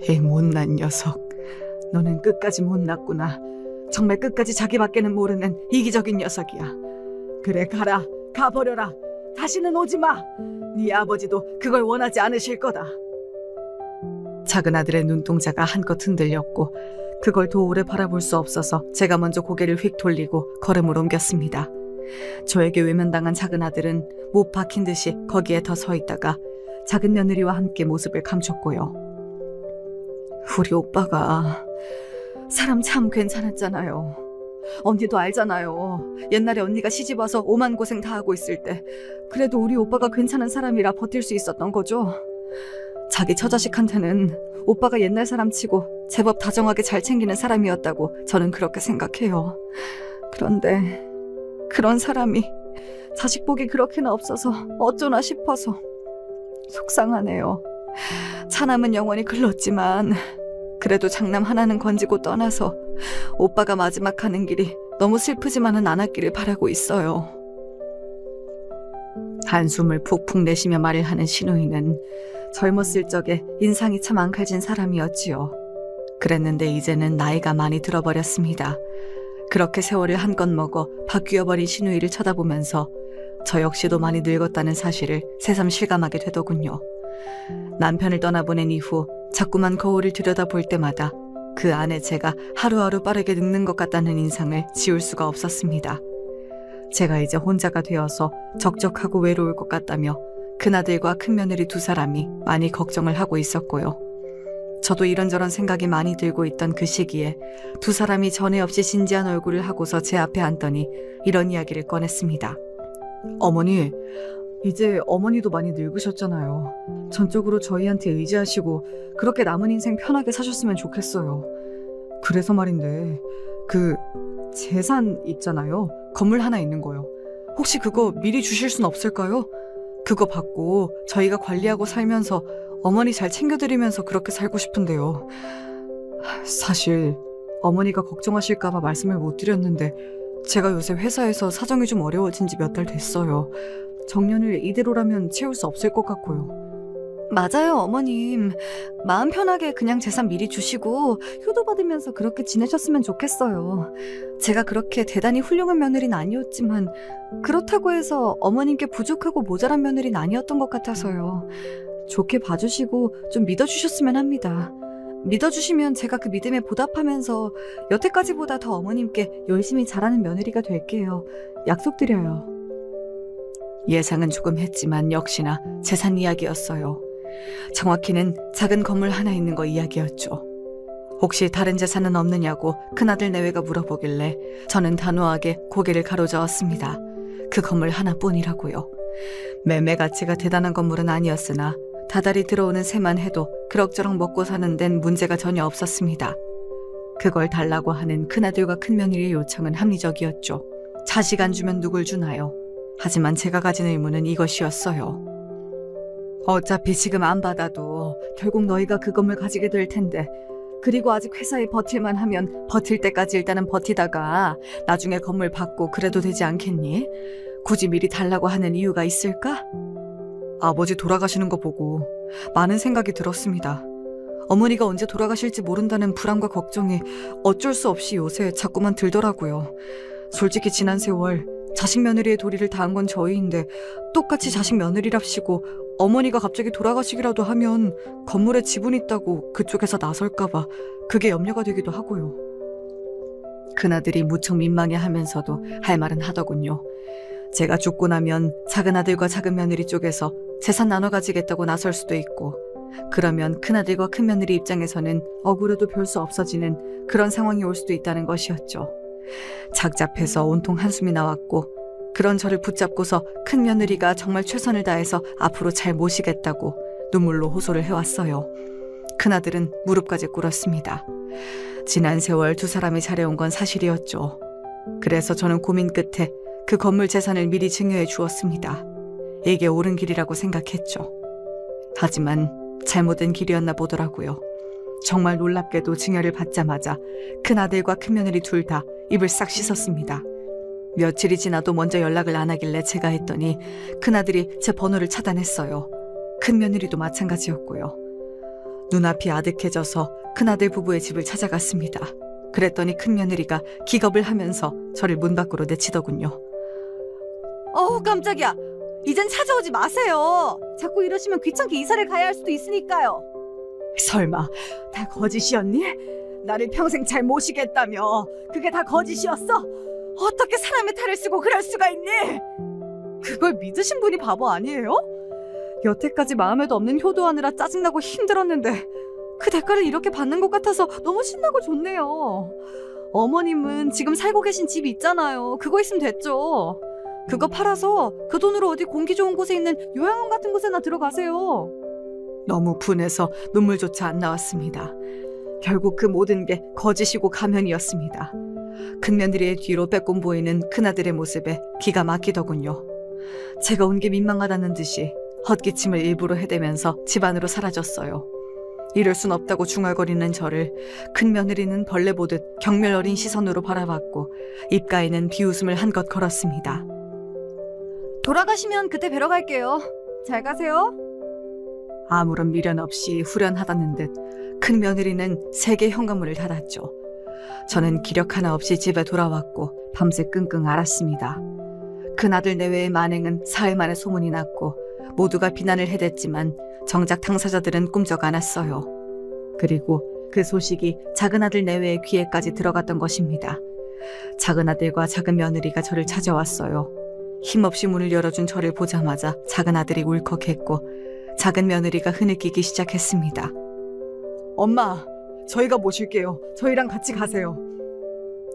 이 못난 녀석, 너는 끝까지 못났구나. 정말 끝까지 자기밖에는 모르는 이기적인 녀석이야. 그래 가라, 가버려라. 다시는 오지 마. 네 아버지도 그걸 원하지 않으실 거다. 작은 아들의 눈동자가 한껏 흔들렸고 그걸 더 오래 바라볼 수 없어서 제가 먼저 고개를 휙 돌리고 걸음을 옮겼습니다. 저에게 외면당한 작은 아들은 못 박힌 듯이 거기에 더 서 있다가 작은 며느리와 함께 모습을 감췄고요. 우리 오빠가 사람 참 괜찮았잖아요. 언니도 알잖아요. 옛날에 언니가 시집와서 오만 고생 다 하고 있을 때 그래도 우리 오빠가 괜찮은 사람이라 버틸 수 있었던 거죠. 자기 처자식한테는 오빠가 옛날 사람 치고 제법 다정하게 잘 챙기는 사람이었다고 저는 그렇게 생각해요. 그런데 그런 사람이 자식 복이 그렇게나 없어서 어쩌나 싶어서 속상하네요. 차남은 영원히 글렀지만 그래도 장남 하나는 건지고 떠나서 오빠가 마지막 가는 길이 너무 슬프지만은 않았기를 바라고 있어요. 한숨을 푹푹 내쉬며 말을 하는 신우이는 젊었을 적에 인상이 참 앙칼진 사람이었지요. 그랬는데 이제는 나이가 많이 들어버렸습니다. 그렇게 세월을 한껏 먹어 바뀌어버린 신우이를 쳐다보면서 저 역시도 많이 늙었다는 사실을 새삼 실감하게 되더군요. 남편을 떠나보낸 이후 자꾸만 거울을 들여다볼 때마다 그 안에 제가 하루하루 빠르게 늙는 것 같다는 인상을 지울 수가 없었습니다. 제가 이제 혼자가 되어서 적적하고 외로울 것 같다며 큰아들과 큰며느리 두 사람이 많이 걱정을 하고 있었고요. 저도 이런저런 생각이 많이 들고 있던 그 시기에 두 사람이 전에 없이 진지한 얼굴을 하고서 제 앞에 앉더니 이런 이야기를 꺼냈습니다. 어머니, 이제 어머니도 많이 늙으셨잖아요. 전적으로 저희한테 의지하시고 그렇게 남은 인생 편하게 사셨으면 좋겠어요. 그래서 말인데 그 재산 있잖아요. 건물 하나 있는 거요. 혹시 그거 미리 주실 순 없을까요? 그거 받고 저희가 관리하고 살면서 어머니 잘 챙겨드리면서 그렇게 살고 싶은데요. 사실 어머니가 걱정하실까봐 말씀을 못 드렸는데 제가 요새 회사에서 사정이 좀 어려워진 지 몇 달 됐어요. 정년을 이대로라면 채울 수 없을 것 같고요. 맞아요, 어머님. 마음 편하게 그냥 재산 미리 주시고 효도 받으면서 그렇게 지내셨으면 좋겠어요. 제가 그렇게 대단히 훌륭한 며느리는 아니었지만 그렇다고 해서 어머님께 부족하고 모자란 며느리는 아니었던 것 같아서요. 좋게 봐주시고 좀 믿어주셨으면 합니다. 믿어주시면 제가 그 믿음에 보답하면서 여태까지보다 더 어머님께 열심히 잘하는 며느리가 될게요. 약속드려요. 예상은 조금 했지만 역시나 재산 이야기였어요. 정확히는 작은 건물 하나 있는 거 이야기였죠. 혹시 다른 재산은 없느냐고 큰아들 내외가 물어보길래 저는 단호하게 고개를 가로저었습니다. 그 건물 하나뿐이라고요. 매매 가치가 대단한 건물은 아니었으나 다달이 들어오는 세만 해도 그럭저럭 먹고 사는 데는 문제가 전혀 없었습니다. 그걸 달라고 하는 큰아들과 큰며느리의 요청은 합리적이었죠. 자식 안 주면 누굴 주나요? 하지만 제가 가진 의무는 이것이었어요. 어차피 지금 안 받아도 결국 너희가 그 건물 가지게 될 텐데 그리고 아직 회사에 버틸만 하면 버틸 때까지 일단은 버티다가 나중에 건물 받고 그래도 되지 않겠니? 굳이 미리 달라고 하는 이유가 있을까? 아버지 돌아가시는 거 보고 많은 생각이 들었습니다. 어머니가 언제 돌아가실지 모른다는 불안과 걱정이 어쩔 수 없이 요새 자꾸만 들더라고요. 솔직히 지난 세월 자식 며느리의 도리를 다한 건 저희인데 똑같이 자식 며느리랍시고 어머니가 갑자기 돌아가시기라도 하면 건물에 지분 있다고 그쪽에서 나설까봐 그게 염려가 되기도 하고요. 큰아들이 무척 민망해하면서도 할 말은 하더군요. 제가 죽고 나면 작은 아들과 작은 며느리 쪽에서 재산 나눠 가지겠다고 나설 수도 있고 그러면 큰아들과 큰며느리 입장에서는 억울해도 별 수 없어지는 그런 상황이 올 수도 있다는 것이었죠. 작잡해서 온통 한숨이 나왔고 그런 저를 붙잡고서 큰며느리가 정말 최선을 다해서 앞으로 잘 모시겠다고 눈물로 호소를 해왔어요. 큰아들은 무릎까지 꿇었습니다. 지난 세월 두 사람이 잘해온 건 사실이었죠. 그래서 저는 고민 끝에 그 건물 재산을 미리 증여해 주었습니다. 이게 옳은 길이라고 생각했죠. 하지만 잘못된 길이었나 보더라고요. 정말 놀랍게도 증여를 받자마자 큰아들과 큰며느리 둘 다 입을 싹 씻었습니다. 며칠이 지나도 먼저 연락을 안 하길래 제가 했더니 큰아들이 제 번호를 차단했어요. 큰며느리도 마찬가지였고요. 눈앞이 아득해져서 큰아들 부부의 집을 찾아갔습니다. 그랬더니 큰며느리가 기겁을 하면서 저를 문 밖으로 내치더군요. 깜짝이야. 이젠 찾아오지 마세요. 자꾸 이러시면 귀찮게 이사를 가야 할 수도 있으니까요. 설마 다 거짓이었니? 나를 평생 잘 모시겠다며 그게 다 거짓이었어? 어떻게 사람의 탈을 쓰고 그럴 수가 있니? 그걸 믿으신 분이 바보 아니에요? 여태까지 마음에도 없는 효도하느라 짜증나고 힘들었는데 그 대가를 이렇게 받는 것 같아서 너무 신나고 좋네요. 어머님은 지금 살고 계신 집 있잖아요. 그거 있으면 됐죠. 그거 팔아서 그 돈으로 어디 공기 좋은 곳에 있는 요양원 같은 곳에나 들어가세요. 너무 분해서 눈물조차 안 나왔습니다. 결국 그 모든 게 거짓이고 가면이었습니다. 큰며느리의 뒤로 빼꼼 보이는 큰아들의 모습에 기가 막히더군요. 제가 온 게 민망하다는 듯이 헛기침을 일부러 해대면서 집 안으로 사라졌어요. 이럴 순 없다고 중얼거리는 저를 큰며느리는 벌레 보듯 경멸 어린 시선으로 바라봤고 입가에는 비웃음을 한껏 걸었습니다. 돌아가시면 그때 뵈러 갈게요. 잘 가세요. 아무런 미련 없이 후련하다는 듯 큰며느리는 3개 현관문을 닫았죠. 저는 기력 하나 없이 집에 돌아왔고 밤새 끙끙 앓았습니다. 큰아들 내외의 만행은 사흘 만에 소문이 났고 모두가 비난을 해댔지만 정작 당사자들은 꿈쩍 않았어요. 그리고 그 소식이 작은아들 내외의 귀에까지 들어갔던 것입니다. 작은아들과 작은며느리가 저를 찾아왔어요. 힘없이 문을 열어준 저를 보자마자 작은아들이 울컥했고 작은며느리가 흐느끼기 시작했습니다. 엄마, 저희가 모실게요. 저희랑 같이 가세요.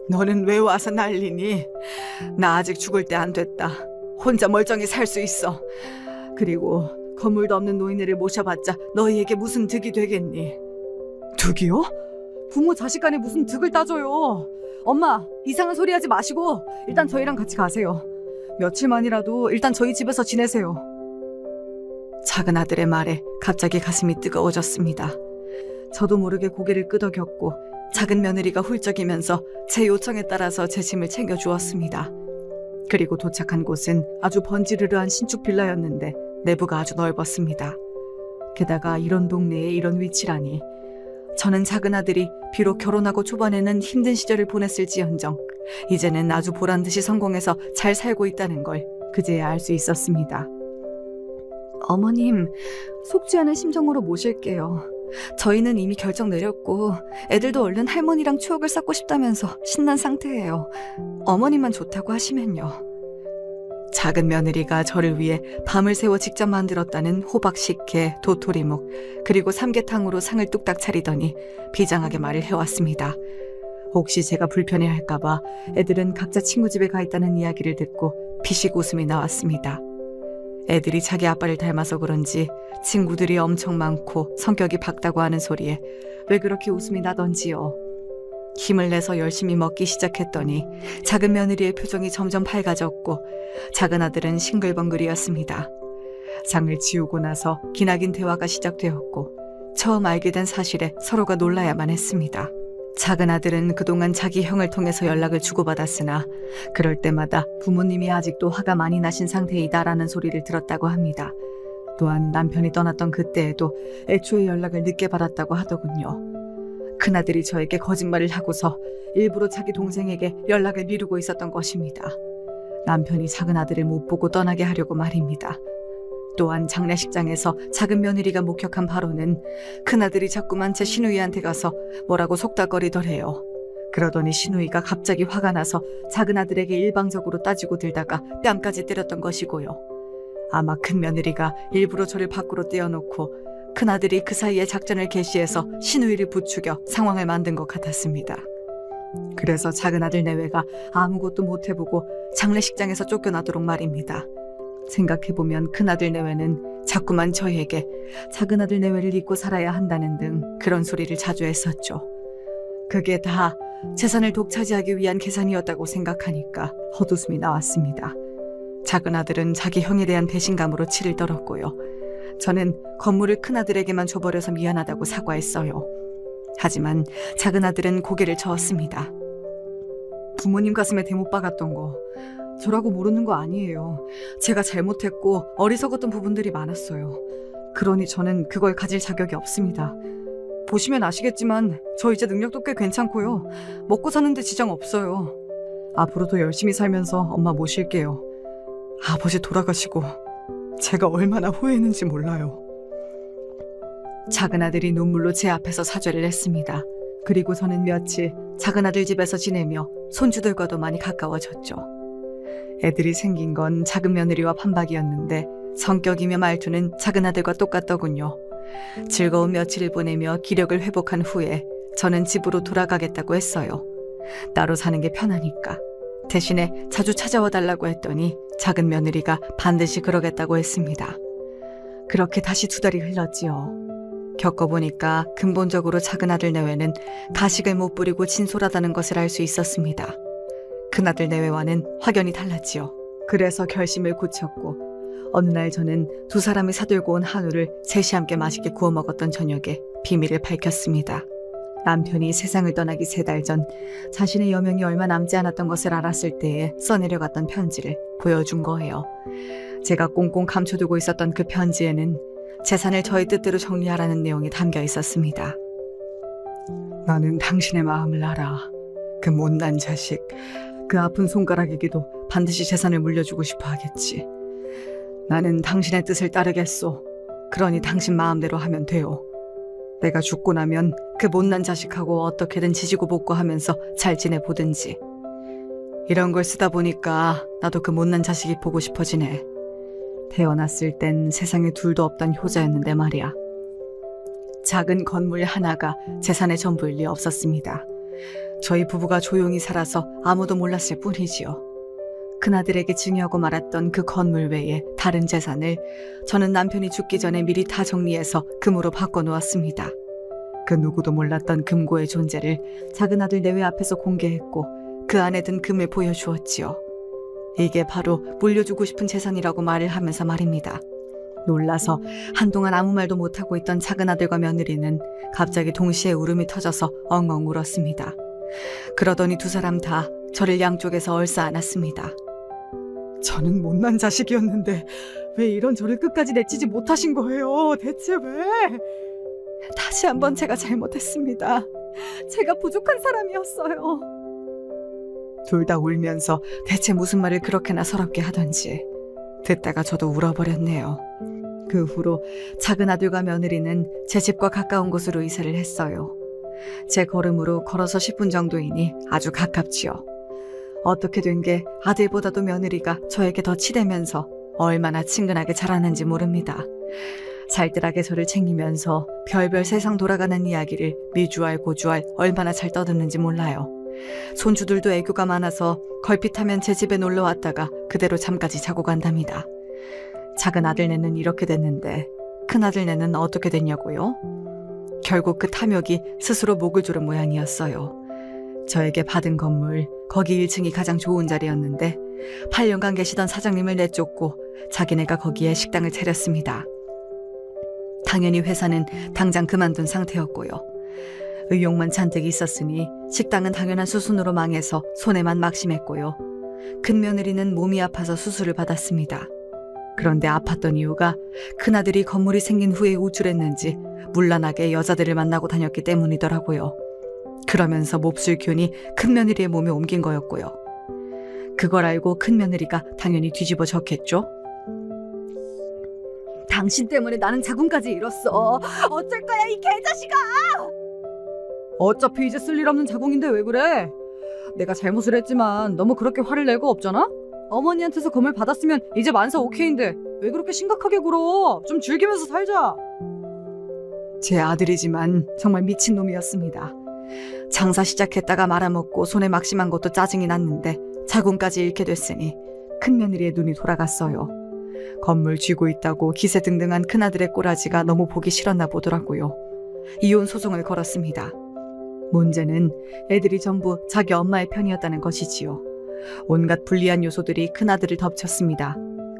너는 왜 와서 난리니? 나 아직 죽을 때 안 됐다. 혼자 멀쩡히 살 수 있어. 그리고 건물도 없는 노인네를 모셔봤자 너희에게 무슨 득이 되겠니? 득이요? 부모 자식 간에 무슨 득을 따져요. 엄마, 이상한 소리 하지 마시고 일단 저희랑 같이 가세요. 며칠만이라도 일단 저희 집에서 지내세요. 작은아들의 말에 갑자기 가슴이 뜨거워졌습니다. 저도 모르게 고개를 끄덕였고 작은며느리가 훌쩍이면서 제 요청에 따라서 제 짐을 챙겨주었습니다. 그리고 도착한 곳은 아주 번지르르한 신축 빌라였는데 내부가 아주 넓었습니다. 게다가 이런 동네에 이런 위치라니. 저는 작은아들이 비록 결혼하고 초반에는 힘든 시절을 보냈을지언정 이제는 아주 보란듯이 성공해서 잘 살고 있다는 걸 그제야 알 수 있었습니다. 어머님, 속지 않은 심정으로 모실게요. 저희는 이미 결정 내렸고 애들도 얼른 할머니랑 추억을 쌓고 싶다면서 신난 상태예요. 어머님만 좋다고 하시면요. 작은 며느리가 저를 위해 밤을 새워 직접 만들었다는 호박 식혜, 도토리묵, 그리고 삼계탕으로 상을 뚝딱 차리더니 비장하게 말을 해왔습니다. 혹시 제가 불편해할까봐 애들은 각자 친구 집에 가 있다는 이야기를 듣고 피식 웃음이 나왔습니다. 애들이 자기 아빠를 닮아서 그런지 친구들이 엄청 많고 성격이 밝다고 하는 소리에 왜 그렇게 웃음이 나던지요. 힘을 내서 열심히 먹기 시작했더니 작은 며느리의 표정이 점점 밝아졌고 작은 아들은 싱글벙글이었습니다. 장을 지우고 나서 기나긴 대화가 시작되었고 처음 알게 된 사실에 서로가 놀라야만 했습니다. 작은 아들은 그동안 자기 형을 통해서 연락을 주고받았으나 그럴 때마다 부모님이 아직도 화가 많이 나신 상태이다라는 소리를 들었다고 합니다. 또한 남편이 떠났던 그때에도 애초에 연락을 늦게 받았다고 하더군요. 큰아들이 저에게 거짓말을 하고서 일부러 자기 동생에게 연락을 미루고 있었던 것입니다. 남편이 작은 아들을 못 보고 떠나게 하려고 말입니다. 또한 장례식장에서 작은 며느리가 목격한 바로는 큰아들이 자꾸만 제 시누이한테 가서 뭐라고 속닥거리더래요. 그러더니 시누이가 갑자기 화가 나서 작은 아들에게 일방적으로 따지고 들다가 뺨까지 때렸던 것이고요. 아마 큰 며느리가 일부러 저를 밖으로 떼어놓고 큰아들이 그 사이에 작전을 개시해서 신우이를 부추겨 상황을 만든 것 같았습니다. 그래서 작은아들 내외가 아무것도 못해보고 장례식장에서 쫓겨나도록 말입니다. 생각해보면 큰아들 내외는 자꾸만 저희에게 작은아들 내외를 잊고 살아야 한다는 등 그런 소리를 자주 했었죠. 그게 다 재산을 독차지하기 위한 계산이었다고 생각하니까 헛웃음이 나왔습니다. 작은아들은 자기 형에 대한 배신감으로 치를 떨었고요. 저는 건물을 큰아들에게만 줘버려서 미안하다고 사과했어요. 하지만 작은아들은 고개를 저었습니다. 부모님 가슴에 대못 박았던 거 저라고 모르는 거 아니에요. 제가 잘못했고 어리석었던 부분들이 많았어요. 그러니 저는 그걸 가질 자격이 없습니다. 보시면 아시겠지만 저 이제 능력도 꽤 괜찮고요. 먹고 사는데 지장 없어요. 앞으로도 열심히 살면서 엄마 모실게요. 아버지 돌아가시고 제가 얼마나 후회했는지 몰라요. 작은아들이 눈물로 제 앞에서 사죄를 했습니다. 그리고 저는 며칠 작은아들 집에서 지내며 손주들과도 많이 가까워졌죠. 애들이 생긴 건 작은 며느리와 판박이었는데 성격이며 말투는 작은아들과 똑같더군요. 즐거운 며칠을 보내며 기력을 회복한 후에 저는 집으로 돌아가겠다고 했어요. 따로 사는 게 편하니까. 대신에 자주 찾아와 달라고 했더니 작은 며느리가 반드시 그러겠다고 했습니다. 그렇게 다시 2달이 흘렀지요. 겪어보니까 근본적으로 작은아들 내외는 가식을 못 부리고 진솔하다는 것을 알 수 있었습니다. 큰아들 내외와는 확연히 달랐지요. 그래서 결심을 굳혔고 어느 날 저는 2 사람이 사들고 온 한우를 셋이 함께 맛있게 구워 먹었던 저녁에 비밀을 밝혔습니다. 남편이 세상을 떠나기 3달 전 자신의 여명이 얼마 남지 않았던 것을 알았을 때에 써내려갔던 편지를 보여준 거예요. 제가 꽁꽁 감춰두고 있었던 그 편지에는 재산을 저의 뜻대로 정리하라는 내용이 담겨 있었습니다. 나는 당신의 마음을 알아. 그 못난 자식, 그 아픈 손가락에게도 반드시 재산을 물려주고 싶어 하겠지. 나는 당신의 뜻을 따르겠소. 그러니 당신 마음대로 하면 돼요. 내가 죽고 나면 그 못난 자식하고 어떻게든 지지고 볶고하면서 잘 지내보든지. 이런 걸 쓰다 보니까 나도 그 못난 자식이 보고 싶어지네. 태어났을 땐 세상에 둘도 없던 효자였는데 말이야. 작은 건물 하나가 재산의 전부일 리 없었습니다. 저희 부부가 조용히 살아서 아무도 몰랐을 뿐이지요. 큰아들에게 증여하고 말았던 그 건물 외에 다른 재산을 저는 남편이 죽기 전에 미리 다 정리해서 금으로 바꿔놓았습니다. 그 누구도 몰랐던 금고의 존재를 작은아들 내외 앞에서 공개했고 그 안에 든 금을 보여주었지요. 이게 바로 물려주고 싶은 재산이라고 말을 하면서 말입니다. 놀라서 한동안 아무 말도 못하고 있던 작은아들과 며느리는 갑자기 동시에 울음이 터져서 엉엉 울었습니다. 그러더니 2 사람 다 저를 양쪽에서 얼싸안았습니다. 저는 못난 자식이었는데 왜 이런 저를 끝까지 내치지 못하신 거예요? 대체 왜? 다시 한번 제가 잘못했습니다. 제가 부족한 사람이었어요. 둘 다 울면서 대체 무슨 말을 그렇게나 서럽게 하던지 듣다가 저도 울어버렸네요. 그 후로 작은아들과 며느리는 제 집과 가까운 곳으로 이사를 했어요. 제 걸음으로 걸어서 10분 정도이니 아주 가깝지요. 어떻게 된 게 아들보다도 며느리가 저에게 더 치대면서 얼마나 친근하게 자라는지 모릅니다. 살뜰하게 저를 챙기면서 별별 세상 돌아가는 이야기를 미주알 고주알 얼마나 잘 떠드는지 몰라요. 손주들도 애교가 많아서 걸핏하면 제 집에 놀러 왔다가 그대로 잠까지 자고 간답니다. 작은 아들네는 이렇게 됐는데 큰 아들네는 어떻게 됐냐고요? 결국 그 탐욕이 스스로 목을 조른 모양이었어요. 저에게 받은 건물, 거기 1층이 가장 좋은 자리였는데 8년간 계시던 사장님을 내쫓고 자기네가 거기에 식당을 차렸습니다. 당연히 회사는 당장 그만둔 상태였고요. 의욕만 잔뜩 있었으니 식당은 당연한 수순으로 망해서 손해만 막심했고요. 큰 며느리는 몸이 아파서 수술을 받았습니다. 그런데 아팠던 이유가 큰아들이 건물이 생긴 후에 우쭐했는지 문란하게 여자들을 만나고 다녔기 때문이더라고요. 그러면서 몹쓸 균이 큰 며느리의 몸에 옮긴 거였고요. 그걸 알고 큰 며느리가 당연히 뒤집어졌겠죠? 당신 때문에 나는 자궁까지 잃었어. 어쩔 거야 이 개자식아! 어차피 이제 쓸 일 없는 자궁인데 왜 그래? 내가 잘못을 했지만 너무 그렇게 화를 낼 거 없잖아? 어머니한테서 금을 받았으면 이제 만사 오케이인데 왜 그렇게 심각하게 굴어? 좀 즐기면서 살자. 제 아들이지만 정말 미친놈이었습니다. 장사 시작했다가 말아먹고 손에 막심한 것도 짜증이 났는데 자궁까지 잃게 됐으니 큰며느리의 눈이 돌아갔어요. 건물 쥐고 있다고 기세등등한 큰아들의 꼬라지가 너무 보기 싫었나 보더라고요. 이혼 소송을 걸었습니다. 문제는 애들이 전부 자기 엄마의 편이었다는 것이지요. 온갖 불리한 요소들이 큰아들을 덮쳤습니다.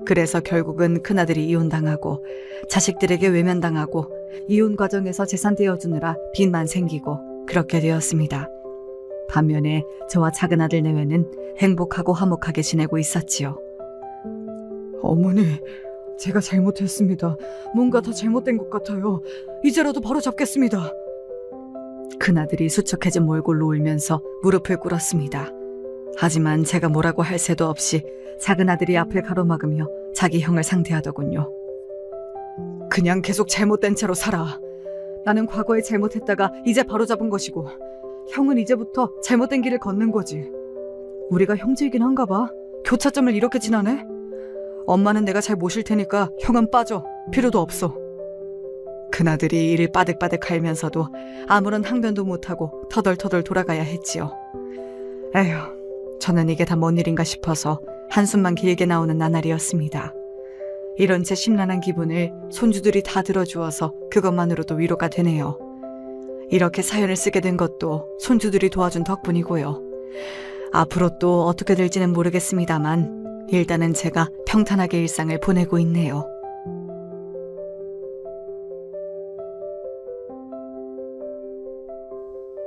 그래서 결국은 큰아들이 이혼당하고 자식들에게 외면당하고 이혼 과정에서 재산 떼어주느라 빚만 생기고 그렇게 되었습니다. 반면에 저와 작은아들 내외는 행복하고 화목하게 지내고 있었지요. 어머니, 제가 잘못했습니다. 뭔가 더 잘못된 것 같아요. 이제라도 바로 잡겠습니다. 큰아들이 수척해진 몰골로 울면서 무릎을 꿇었습니다. 하지만 제가 뭐라고 할 새도 없이 작은아들이 앞을 가로막으며 자기 형을 상대하더군요. 그냥 계속 잘못된 채로 살아. 나는 과거에 잘못했다가 이제 바로잡은 것이고 형은 이제부터 잘못된 길을 걷는 거지. 우리가 형제이긴 한가 봐. 교차점을 이렇게 지나네? 엄마는 내가 잘 모실 테니까 형은 빠져. 필요도 없어. 큰아들이 이를 빠득빠득 갈면서도 아무런 항변도 못하고 터덜터덜 돌아가야 했지요. 에휴, 저는 이게 다 뭔 일인가 싶어서 한숨만 길게 나오는 나날이었습니다. 이런 제 심란한 기분을 손주들이 다 들어주어서 그것만으로도 위로가 되네요. 이렇게 사연을 쓰게 된 것도 손주들이 도와준 덕분이고요. 앞으로 또 어떻게 될지는 모르겠습니다만 일단은 제가 평탄하게 일상을 보내고 있네요.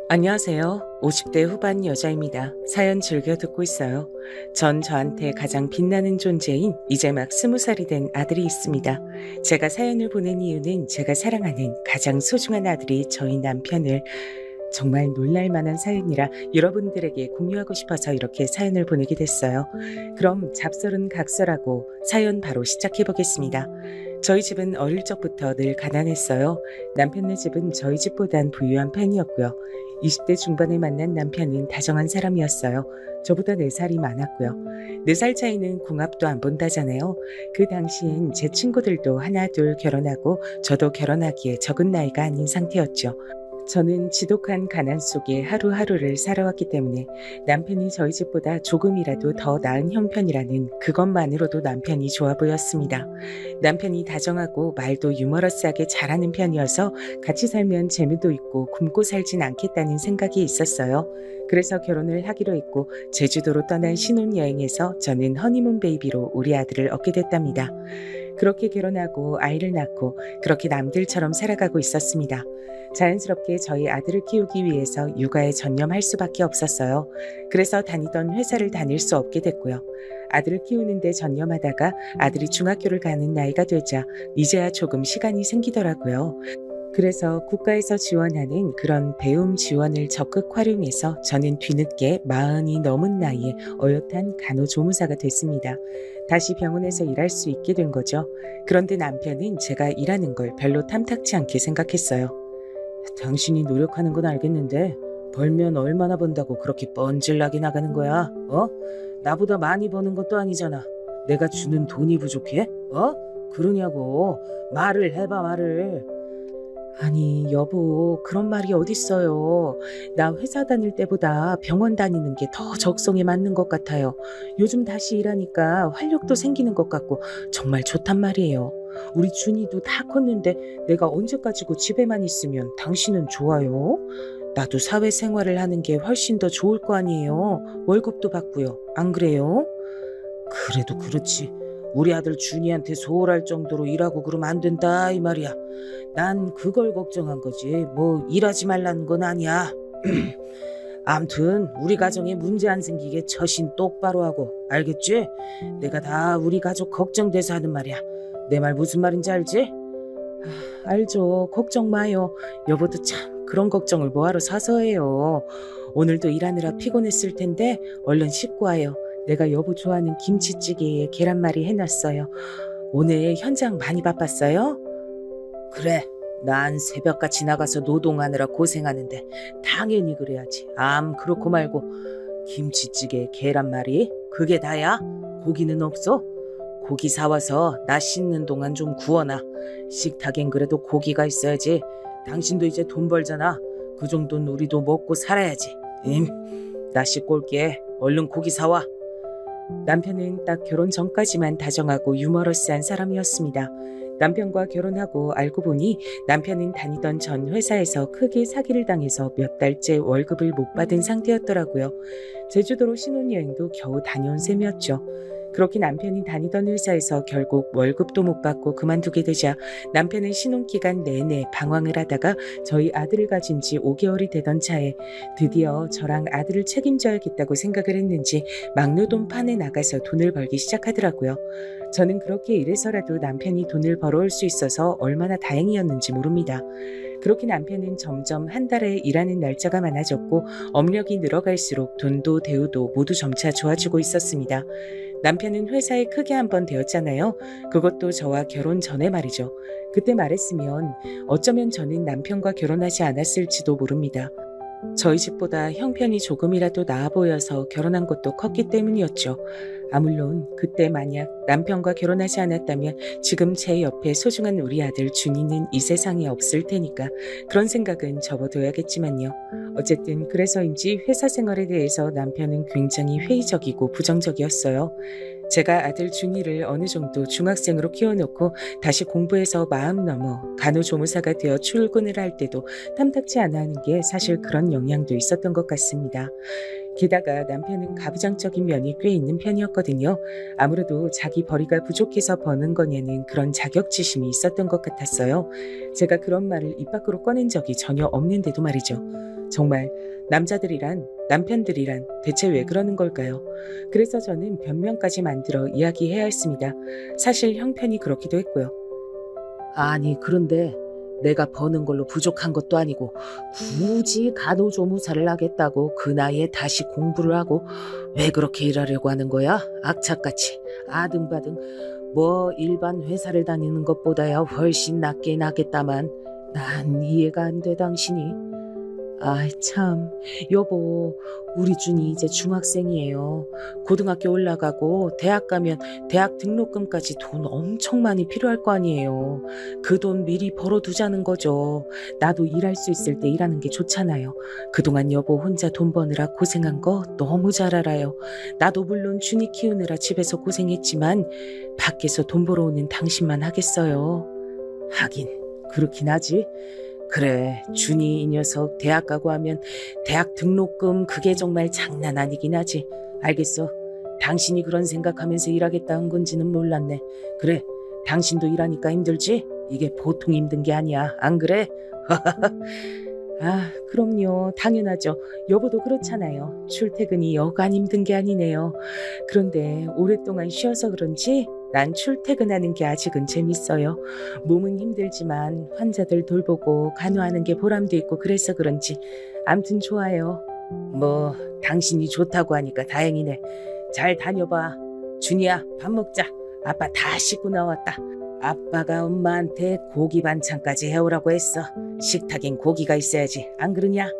안녕하세요. 50대 후반 여자입니다. 사연 즐겨 듣고 있어요. 전 저한테 가장 빛나는 존재인 이제 막 20살이 된 아들이 있습니다. 제가 사연을 보낸 이유는 제가 사랑하는 가장 소중한 아들이 저희 남편을 정말 놀랄만한 사연이라 여러분들에게 공유하고 싶어서 이렇게 사연을 보내게 됐어요. 그럼 잡설은 각설하고 사연 바로 시작해 보겠습니다. 저희 집은 어릴 적부터 늘 가난했어요. 남편네 집은 저희 집보단 부유한 편이었고요. 20대 중반에 만난 남편은 다정한 사람이었어요. 저보다 4살이 많았고요. 4살 차이는 궁합도 안 본다잖아요. 그 당시엔 제 친구들도 하나 둘 결혼하고 저도 결혼하기에 적은 나이가 아닌 상태였죠. 저는 지독한 가난 속에 하루하루를 살아왔기 때문에 남편이 저희 집보다 조금이라도 더 나은 형편이라는 그것만으로도 남편이 좋아 보였습니다. 남편이 다정하고 말도 유머러스하게 잘하는 편이어서 같이 살면 재미도 있고 굶고 살진 않겠다는 생각이 있었어요. 그래서 결혼을 하기로 했고 제주도로 떠난 신혼여행에서 저는 허니문 베이비로 우리 아들을 얻게 됐답니다. 그렇게 결혼하고 아이를 낳고 그렇게 남들처럼 살아가고 있었습니다. 자연스럽게 저희 아들을 키우기 위해서 육아에 전념할 수밖에 없었어요. 그래서 다니던 회사를 다닐 수 없게 됐고요. 아들을 키우는데 전념하다가 아들이 중학교를 가는 나이가 되자 이제야 조금 시간이 생기더라고요. 그래서 국가에서 지원하는 그런 배움 지원을 적극 활용해서 저는 뒤늦게 40이 넘은 나이에 어엿한 간호조무사가 됐습니다. 다시 병원에서 일할 수 있게 된 거죠. 그런데 남편은 제가 일하는 걸 별로 탐탁치 않게 생각했어요. 당신이 노력하는 건 알겠는데 벌면 얼마나 번다고 그렇게 뻔질나게 나가는 거야? 나보다 많이 버는 것도 아니잖아. 내가 주는 돈이 부족해? 그러냐고. 말을 해봐, 말을. 아니 여보, 그런 말이 어딨어요. 나 회사 다닐 때보다 병원 다니는 게 더 적성에 맞는 것 같아요. 요즘 다시 일하니까 활력도 생기는 것 같고 정말 좋단 말이에요. 우리 준이도 다 컸는데 내가 언제까지고 집에만 있으면 당신은 좋아요? 나도 사회생활을 하는 게 훨씬 더 좋을 거 아니에요. 월급도 받고요. 안 그래요? 그래도 그렇지. 우리 아들 준이한테 소홀할 정도로 일하고 그러면 안 된다 이 말이야. 난 그걸 걱정한 거지. 뭐 일하지 말라는 건 아니야. 암튼 우리 가정에 문제 안 생기게 처신 똑바로 하고, 알겠지? 내가 다 우리 가족 걱정돼서 하는 말이야. 내 말 무슨 말인지 알지? 알죠. 걱정 마요. 여보도 참 그런 걱정을 뭐하러 사서 해요. 오늘도 일하느라 피곤했을 텐데 얼른 씻고 와요. 내가 여보 좋아하는 김치찌개에 계란말이 해놨어요. 오늘 현장 많이 바빴어요? 그래. 난 새벽같이 나가서 노동하느라 고생하는데 당연히 그래야지. 그렇고 말고. 김치찌개 계란말이? 그게 다야? 고기는 없어? 고기 사와서 나 씻는 동안 좀 구워놔. 식탁엔 그래도 고기가 있어야지. 당신도 이제 돈 벌잖아. 그 정도는 우리도 먹고 살아야지. 나 씻고 올게. 얼른 고기 사와. 남편은 딱 결혼 전까지만 다정하고 유머러스한 사람이었습니다. 남편과 결혼하고 알고 보니 남편은 다니던 전 회사에서 크게 사기를 당해서 몇 달째 월급을 못 받은 상태였더라고요. 제주도로 신혼여행도 겨우 다녀온 셈이었죠. 그렇게 남편이 다니던 회사에서 결국 월급도 못 받고 그만두게 되자 남편은 신혼기간 내내 방황을 하다가 저희 아들을 가진 지 5개월이 되던 차에 드디어 저랑 아들을 책임져야겠다고 생각을 했는지 막노동판에 나가서 돈을 벌기 시작하더라고요. 저는 그렇게 일해서라도 남편이 돈을 벌어올 수 있어서 얼마나 다행이었는지 모릅니다. 그렇게 남편은 점점 한 달에 일하는 날짜가 많아졌고 업력이 늘어갈수록 돈도 대우도 모두 점차 좋아지고 있었습니다. 남편은 회사에 크게 한 번 되었잖아요. 그것도 저와 결혼 전에 말이죠. 그때 말했으면 어쩌면 저는 남편과 결혼하지 않았을지도 모릅니다. 저희 집보다 형편이 조금이라도 나아 보여서 결혼한 것도 컸기 때문이었죠. 물론 그때 만약 남편과 결혼하지 않았다면 지금 제 옆에 소중한 우리 아들 준이는 이 세상에 없을 테니까 그런 생각은 접어둬야겠지만요. 어쨌든 그래서인지 회사 생활에 대해서 남편은 굉장히 회의적이고 부정적이었어요. 제가 아들 준이를 어느 정도 중학생으로 키워놓고 다시 공부해서 마음 넘어 간호조무사가 되어 출근을 할 때도 탐탁지 않아 하는 게 사실 그런 영향도 있었던 것 같습니다. 게다가 남편은 가부장적인 면이 꽤 있는 편이었거든요. 아무래도 자기 벌이가 부족해서 버는 거냐는 그런 자격지심이 있었던 것 같았어요. 제가 그런 말을 입 밖으로 꺼낸 적이 전혀 없는데도 말이죠. 정말 남자들이란, 남편들이란 대체 왜 그러는 걸까요? 그래서 저는 변명까지 만들어 이야기해야 했습니다. 사실 형편이 그렇기도 했고요. 아니 그런데 내가 버는 걸로 부족한 것도 아니고 굳이 간호조무사를 하겠다고 그 나이에 다시 공부를 하고 왜 그렇게 일하려고 하는 거야? 악착같이 아등바등 뭐 일반 회사를 다니는 것보다야 훨씬 낫긴 하겠다만 난 이해가 안 돼 당신이. 아이 참 여보 우리 준이 이제 중학생이에요. 고등학교 올라가고 대학 가면 대학 등록금까지 돈 엄청 많이 필요할 거 아니에요. 그 돈 미리 벌어두자는 거죠. 나도 일할 수 있을 때 일하는 게 좋잖아요. 그동안 여보 혼자 돈 버느라 고생한 거 너무 잘 알아요. 나도 물론 준이 키우느라 집에서 고생했지만 밖에서 돈 벌어오는 당신만 하겠어요. 하긴 그렇긴 하지. 그래 준이 이 녀석 대학 가고 하면 대학 등록금 그게 정말 장난 아니긴 하지. 알겠어. 당신이 그런 생각하면서 일하겠다 한 건지는 몰랐네. 그래 당신도 일하니까 힘들지? 이게 보통 힘든 게 아니야. 안 그래? 아 그럼요 당연하죠. 여보도 그렇잖아요. 출퇴근이 여간 힘든 게 아니네요. 그런데 오랫동안 쉬어서 그런지 난 출퇴근하는 게 아직은 재밌어요. 몸은 힘들지만 환자들 돌보고 간호하는 게 보람도 있고 그래서 그런지 암튼 좋아요. 뭐 당신이 좋다고 하니까 다행이네. 잘 다녀봐. 준이야 밥 먹자. 아빠 다 씻고 나왔다. 아빠가 엄마한테 고기 반찬까지 해오라고 했어. 식탁엔 고기가 있어야지. 안 그러냐?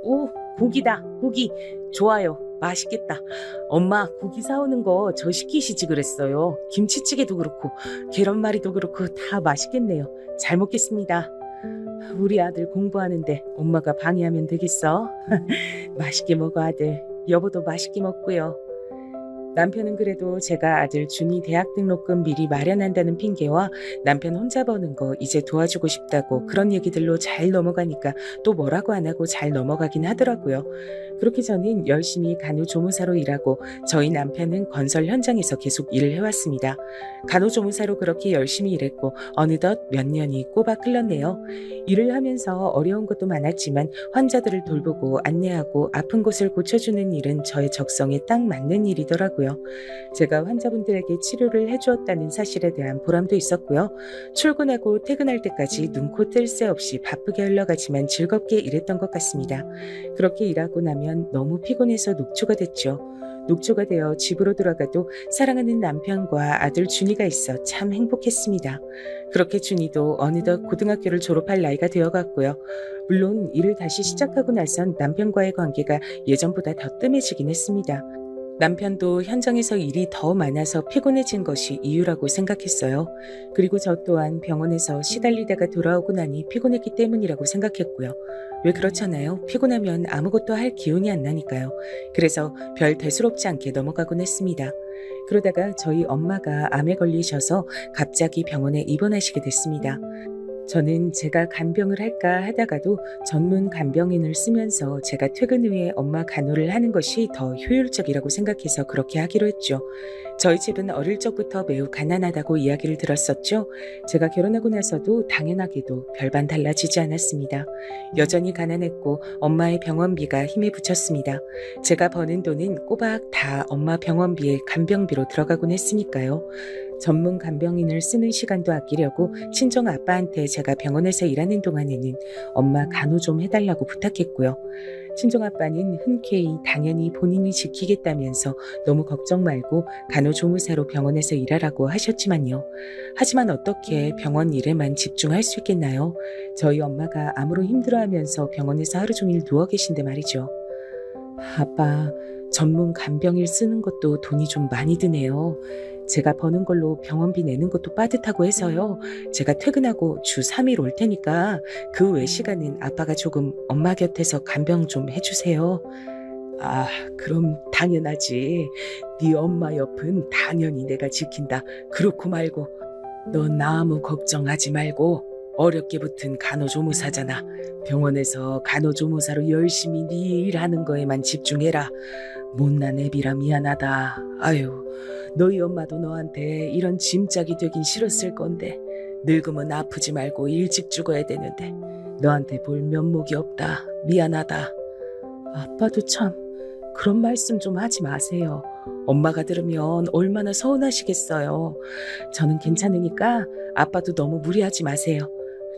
오 고기다. 고기 좋아요. 맛있겠다. 엄마 고기 사오는 거 저 시키시지 그랬어요. 김치찌개도 그렇고 계란말이도 그렇고 다 맛있겠네요. 잘 먹겠습니다. 우리 아들 공부하는데 엄마가 방해하면 되겠어? 맛있게 먹어 아들. 여보도 맛있게 먹고요. 남편은 그래도 제가 아들 준이 대학 등록금 미리 마련한다는 핑계와 남편 혼자 버는 거 이제 도와주고 싶다고 그런 얘기들로 잘 넘어가니까 또 뭐라고 안 하고 잘 넘어가긴 하더라고요. 그렇게 저는 열심히 간호조무사로 일하고 저희 남편은 건설 현장에서 계속 일을 해왔습니다. 간호조무사로 그렇게 열심히 일했고 어느덧 몇 년이 꼬박 흘렀네요. 일을 하면서 어려운 것도 많았지만 환자들을 돌보고 안내하고 아픈 곳을 고쳐주는 일은 저의 적성에 딱 맞는 일이더라고요. 제가 환자분들에게 치료를 해주었다는 사실에 대한 보람도 있었고요. 출근하고 퇴근할 때까지 눈코 뜰 새 없이 바쁘게 흘러가지만 즐겁게 일했던 것 같습니다. 그렇게 일하고 나면 너무 피곤해서 녹초가 됐죠. 녹초가 되어 집으로 돌아가도 사랑하는 남편과 아들 준이가 있어 참 행복했습니다. 그렇게 준이도 어느덧 고등학교를 졸업할 나이가 되어갔고요. 물론 일을 다시 시작하고 나선 남편과의 관계가 예전보다 더 뜸해지긴 했습니다. 남편도 현장에서 일이 더 많아서 피곤해진 것이 이유라고 생각했어요. 그리고 저 또한 병원에서 시달리다가 돌아오고 나니 피곤했기 때문이라고 생각했고요. 왜 그렇잖아요. 피곤하면 아무것도 할 기운이 안 나니까요. 그래서 별 대수롭지 않게 넘어가곤 했습니다. 그러다가 저희 엄마가 암에 걸리셔서 갑자기 병원에 입원하시게 됐습니다. 저는 제가 간병을 할까 하다가도 전문 간병인을 쓰면서 제가 퇴근 후에 엄마 간호를 하는 것이 더 효율적이라고 생각해서 그렇게 하기로 했죠. 저희 집은 어릴 적부터 매우 가난하다고 이야기를 들었었죠. 제가 결혼하고 나서도 당연하게도 별반 달라지지 않았습니다. 여전히 가난했고 엄마의 병원비가 힘에 부쳤습니다. 제가 버는 돈은 꼬박 다 엄마 병원비에 간병비로 들어가곤 했으니까요. 전문 간병인을 쓰는 시간도 아끼려고 친정 아빠한테 제가 병원에서 일하는 동안에는 엄마 간호 좀 해달라고 부탁했고요. 친정 아빠는 흔쾌히 당연히 본인이 지키겠다면서 너무 걱정 말고 간호조무사로 병원에서 일하라고 하셨지만요. 하지만 어떻게 병원 일에만 집중할 수 있겠나요? 저희 엄마가 암으로 힘들어하면서 병원에서 하루 종일 누워 계신데 말이죠. 아빠, 전문 간병인 쓰는 것도 돈이 좀 많이 드네요. 제가 버는 걸로 병원비 내는 것도 빠듯하고 해서요. 제가 퇴근하고 주 3일 올 테니까 그 외 시간은 아빠가 조금 엄마 곁에서 간병 좀 해주세요. 아, 그럼 당연하지. 네 엄마 옆은 당연히 내가 지킨다. 그렇고 말고 넌 아무 걱정하지 말고 어렵게 붙은 간호조무사잖아. 병원에서 간호조무사로 열심히 네 일하는 거에만 집중해라. 못난 애비라 미안하다. 아유, 너희 엄마도 너한테 이런 짐짝이 되긴 싫었을 건데 늙으면 아프지 말고 일찍 죽어야 되는데 너한테 볼 면목이 없다. 미안하다. 아빠도 참 그런 말씀 좀 하지 마세요. 엄마가 들으면 얼마나 서운하시겠어요. 저는 괜찮으니까 아빠도 너무 무리하지 마세요.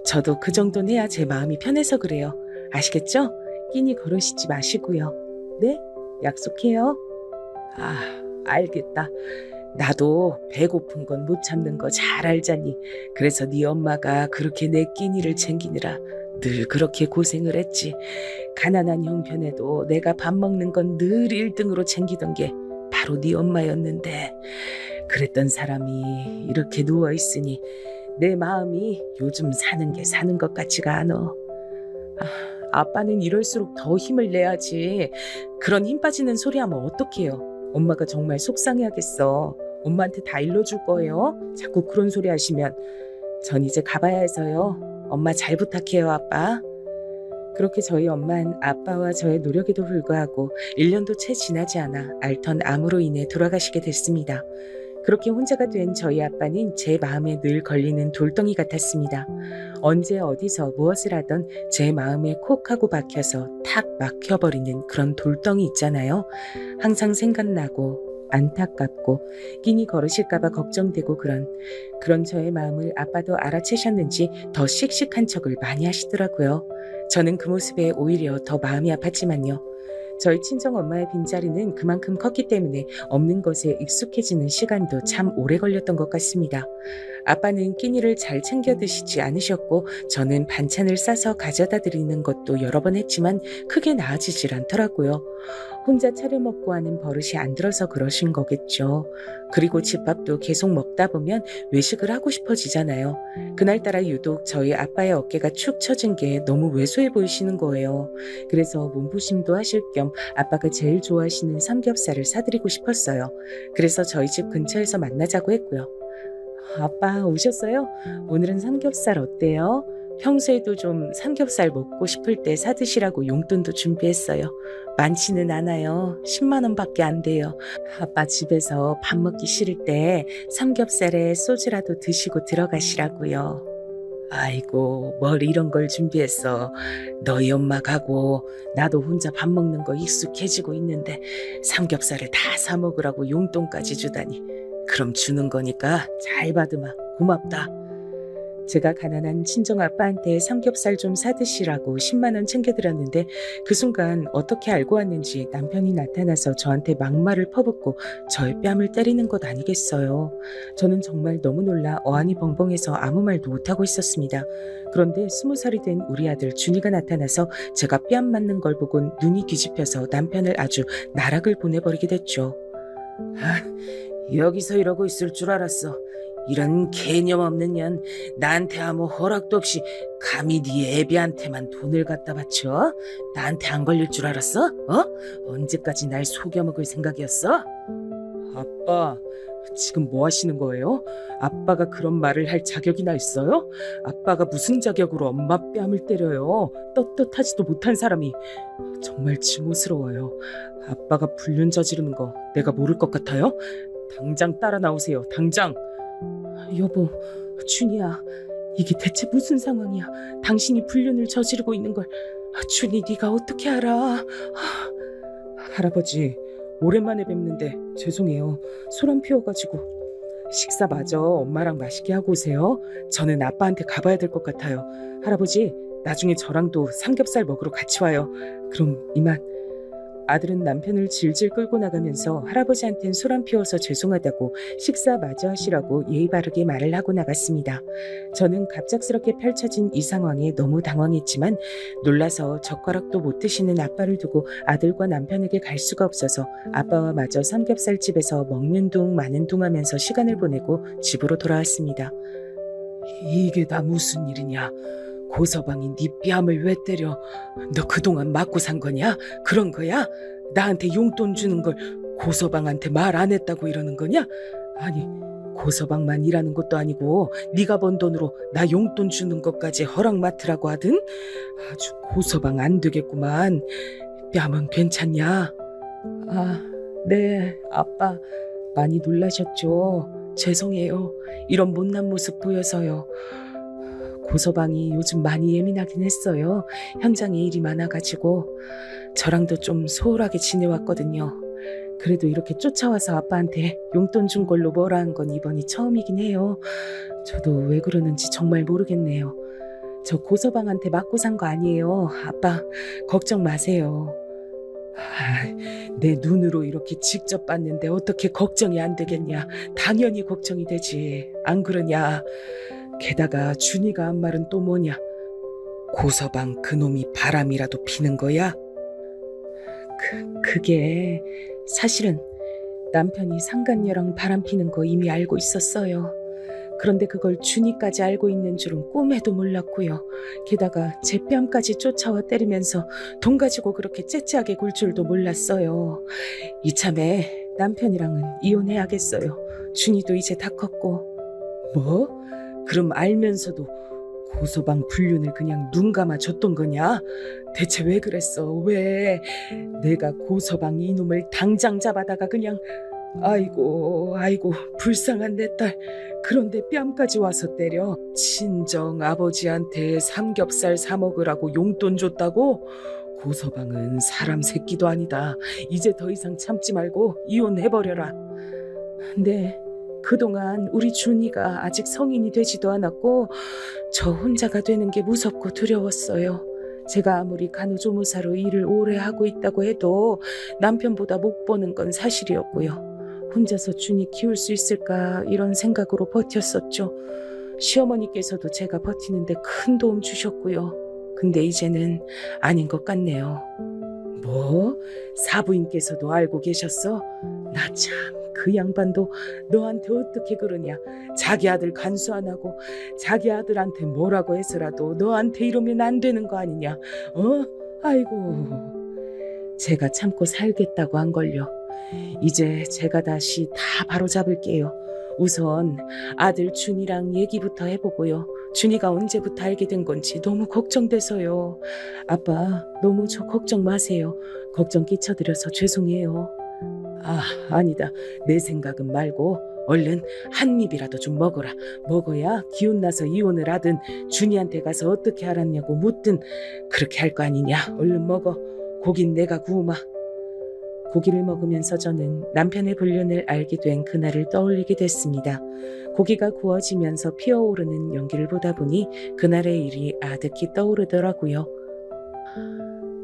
저도 그 정도는 해야 제 마음이 편해서 그래요. 아시겠죠? 끼니 걸으시지 마시고요. 네? 약속해요. 아, 알겠다. 나도 배고픈 건 못 참는 거 잘 알잖니. 그래서 네 엄마가 그렇게 내 끼니를 챙기느라 늘 그렇게 고생을 했지. 가난한 형편에도 내가 밥 먹는 건 늘 1등으로 챙기던 게 바로 네 엄마였는데 그랬던 사람이 이렇게 누워있으니 내 마음이 요즘 사는 게 사는 것 같지가 않아. 아빠는 이럴수록 더 힘을 내야지. 그런 힘 빠지는 소리 하면 어떡해요. 엄마가 정말 속상해하겠어. 엄마한테 다 일러줄 거예요. 자꾸 그런 소리 하시면. 전 이제 가봐야 해서요. 엄마 잘 부탁해요, 아빠. 그렇게 저희 엄마는 아빠와 저의 노력에도 불구하고 1년도 채 지나지 않아 앓던 암으로 인해 돌아가시게 됐습니다. 그렇게 혼자가 된 저희 아빠는 제 마음에 늘 걸리는 돌덩이 같았습니다. 언제 어디서 무엇을 하던 제 마음에 콕 하고 박혀서 탁 막혀버리는 그런 돌덩이 있잖아요. 항상 생각나고 안타깝고 끼니 걸으실까봐 걱정되고 그런 저의 마음을 아빠도 알아채셨는지 더 씩씩한 척을 많이 하시더라고요. 저는 그 모습에 오히려 더 마음이 아팠지만요. 저희 친정엄마의 빈자리는 그만큼 컸기 때문에 없는 것에 익숙해지는 시간도 참 오래 걸렸던 것 같습니다. 아빠는 끼니를 잘 챙겨 드시지 않으셨고 저는 반찬을 싸서 가져다 드리는 것도 여러 번 했지만 크게 나아지질 않더라고요. 혼자 차려 먹고 하는 버릇이 안 들어서 그러신 거겠죠. 그리고 집밥도 계속 먹다 보면 외식을 하고 싶어지잖아요. 그날따라 유독 저희 아빠의 어깨가 축 처진 게 너무 왜소해 보이시는 거예요. 그래서 몸보심도 하실 겸 아빠가 제일 좋아하시는 삼겹살을 사드리고 싶었어요. 그래서 저희 집 근처에서 만나자고 했고요. 아빠 오셨어요? 오늘은 삼겹살 어때요? 평소에도 좀 삼겹살 먹고 싶을 때 사드시라고 용돈도 준비했어요. 많지는 않아요. 10만 원밖에 안 돼요. 아빠 집에서 밥 먹기 싫을 때 삼겹살에 소주라도 드시고 들어가시라고요. 아이고, 뭘 이런 걸 준비했어. 너희 엄마 가고 나도 혼자 밥 먹는 거 익숙해지고 있는데 삼겹살을 다 사 먹으라고 용돈까지 주다니. 그럼 주는 거니까 잘 받으마. 고맙다. 제가 가난한 친정아빠한테 삼겹살 좀 사드시라고 10만 원 챙겨드렸는데 그 순간 어떻게 알고 왔는지 남편이 나타나서 저한테 막말을 퍼붓고 저의 뺨을 때리는 것 아니겠어요. 저는 정말 너무 놀라 어안이 벙벙해서 아무 말도 못하고 있었습니다. 그런데 20살이 된 우리 아들 준이가 나타나서 제가 뺨 맞는 걸 보곤 눈이 뒤집혀서 남편을 아주 나락을 보내버리게 됐죠. 여기서 이러고 있을 줄 알았어. 이런 개념 없는 년, 나한테 아무 허락도 없이 감히 네 애비한테만 돈을 갖다 바쳐? 나한테 안 걸릴 줄 알았어? 언제까지 날 속여먹을 생각이었어? 아빠, 지금 뭐 하시는 거예요? 아빠가 그런 말을 할 자격이나 있어요? 아빠가 무슨 자격으로 엄마 뺨을 때려요? 떳떳하지도 못한 사람이. 정말 증오스러워요. 아빠가 불륜 저지르는 거 내가 모를 것 같아요? 당장 따라 나오세요. 당장. 여보, 준이야. 이게 대체 무슨 상황이야? 당신이 불륜을 저지르고 있는 걸 준이 네가 어떻게 알아? 할아버지, 오랜만에 뵙는데 죄송해요. 소란 피워가지고. 식사 마저 엄마랑 맛있게 하고 오세요. 저는 아빠한테 가봐야 될 것 같아요. 할아버지, 나중에 저랑도 삼겹살 먹으러 같이 와요. 그럼 이만. 아들은 남편을 질질 끌고 나가면서 할아버지한텐 소란 피워서 죄송하다고 식사 마저 하시라고 예의 바르게 말을 하고 나갔습니다. 저는 갑작스럽게 펼쳐진 이 상황에 너무 당황했지만 놀라서 젓가락도 못 드시는 아빠를 두고 아들과 남편에게 갈 수가 없어서 아빠와 마저 삼겹살집에서 먹는 둥 마는 둥 하면서 시간을 보내고 집으로 돌아왔습니다. 이게 다 무슨 일이냐? 고서방이 네 뺨을 왜 때려? 너 그동안 맞고 산 거냐? 그런 거야? 나한테 용돈 주는 걸 고서방한테 말 안 했다고 이러는 거냐? 아니, 고서방만 일하는 것도 아니고 네가 번 돈으로 나 용돈 주는 것까지 허락 맡으라고 하든? 아주 고서방 안 되겠구만. 뺨은 괜찮냐? 아, 네, 아빠 많이 놀라셨죠? 죄송해요. 이런 못난 모습 보여서요. 고서방이 요즘 많이 예민하긴 했어요. 현장에 일이 많아가지고. 저랑도 좀 소홀하게 지내왔거든요. 그래도 이렇게 쫓아와서 아빠한테 용돈 준 걸로 뭐라 한 건 이번이 처음이긴 해요. 저도 왜 그러는지 정말 모르겠네요. 저 고서방한테 맞고 산 거 아니에요. 아빠, 걱정 마세요. 내 눈으로 이렇게 직접 봤는데 어떻게 걱정이 안 되겠냐. 당연히 걱정이 되지. 안 그러냐. 게다가 준이가 한 말은 또 뭐냐? 고서방 그놈이 바람이라도 피는 거야? 그게 사실은 남편이 상간녀랑 바람 피는 거 이미 알고 있었어요. 그런데 그걸 준이까지 알고 있는 줄은 꿈에도 몰랐고요. 게다가 제 뺨까지 쫓아와 때리면서 돈 가지고 그렇게 째째하게 굴 줄도 몰랐어요. 이참에 남편이랑은 이혼해야겠어요. 준이도 이제 다 컸고. 뭐? 그럼 알면서도 고서방 불륜을 그냥 눈 감아 줬던 거냐? 대체 왜 그랬어? 왜? 내가 고서방 이놈을 당장 잡아다가 그냥 아이고 불쌍한 내 딸. 그런데 뺨까지 와서 때려. 친정 아버지한테 삼겹살 사 먹으라고 용돈 줬다고? 고서방은 사람 새끼도 아니다. 이제 더 이상 참지 말고 이혼해버려라. 네. 그동안 우리 준이가 아직 성인이 되지도 않았고 저 혼자가 되는 게 무섭고 두려웠어요. 제가 아무리 간호조무사로 일을 오래 하고 있다고 해도 남편보다 못 보는 건 사실이었고요. 혼자서 준이 키울 수 있을까 이런 생각으로 버텼었죠. 시어머니께서도 제가 버티는데 큰 도움 주셨고요. 근데 이제는 아닌 것 같네요. 뭐? 사부인께서도 알고 계셨어? 나 참 그 양반도 너한테 어떻게 그러냐. 자기 아들 간수 안 하고 자기 아들한테 뭐라고 해서라도 너한테 이러면 안 되는 거 아니냐. 아이고. 제가 참고 살겠다고 한 걸요. 이제 제가 다시 다 바로잡을게요. 우선 아들 준이랑 얘기부터 해보고요. 준이가 언제부터 알게 된 건지 너무 걱정돼서요. 아빠, 너무 저 걱정 마세요. 걱정 끼쳐드려서 죄송해요. 아니다. 내 생각은 말고 얼른 한 입이라도 좀 먹어라. 먹어야 기운나서 이혼을 하든 준이한테 가서 어떻게 알았냐고 묻든 그렇게 할 거 아니냐. 얼른 먹어. 고긴 내가 구우마. 고기를 먹으면서 저는 남편의 불륜을 알게 된 그날을 떠올리게 됐습니다. 고기가 구워지면서 피어오르는 연기를 보다 보니 그날의 일이 아득히 떠오르더라고요.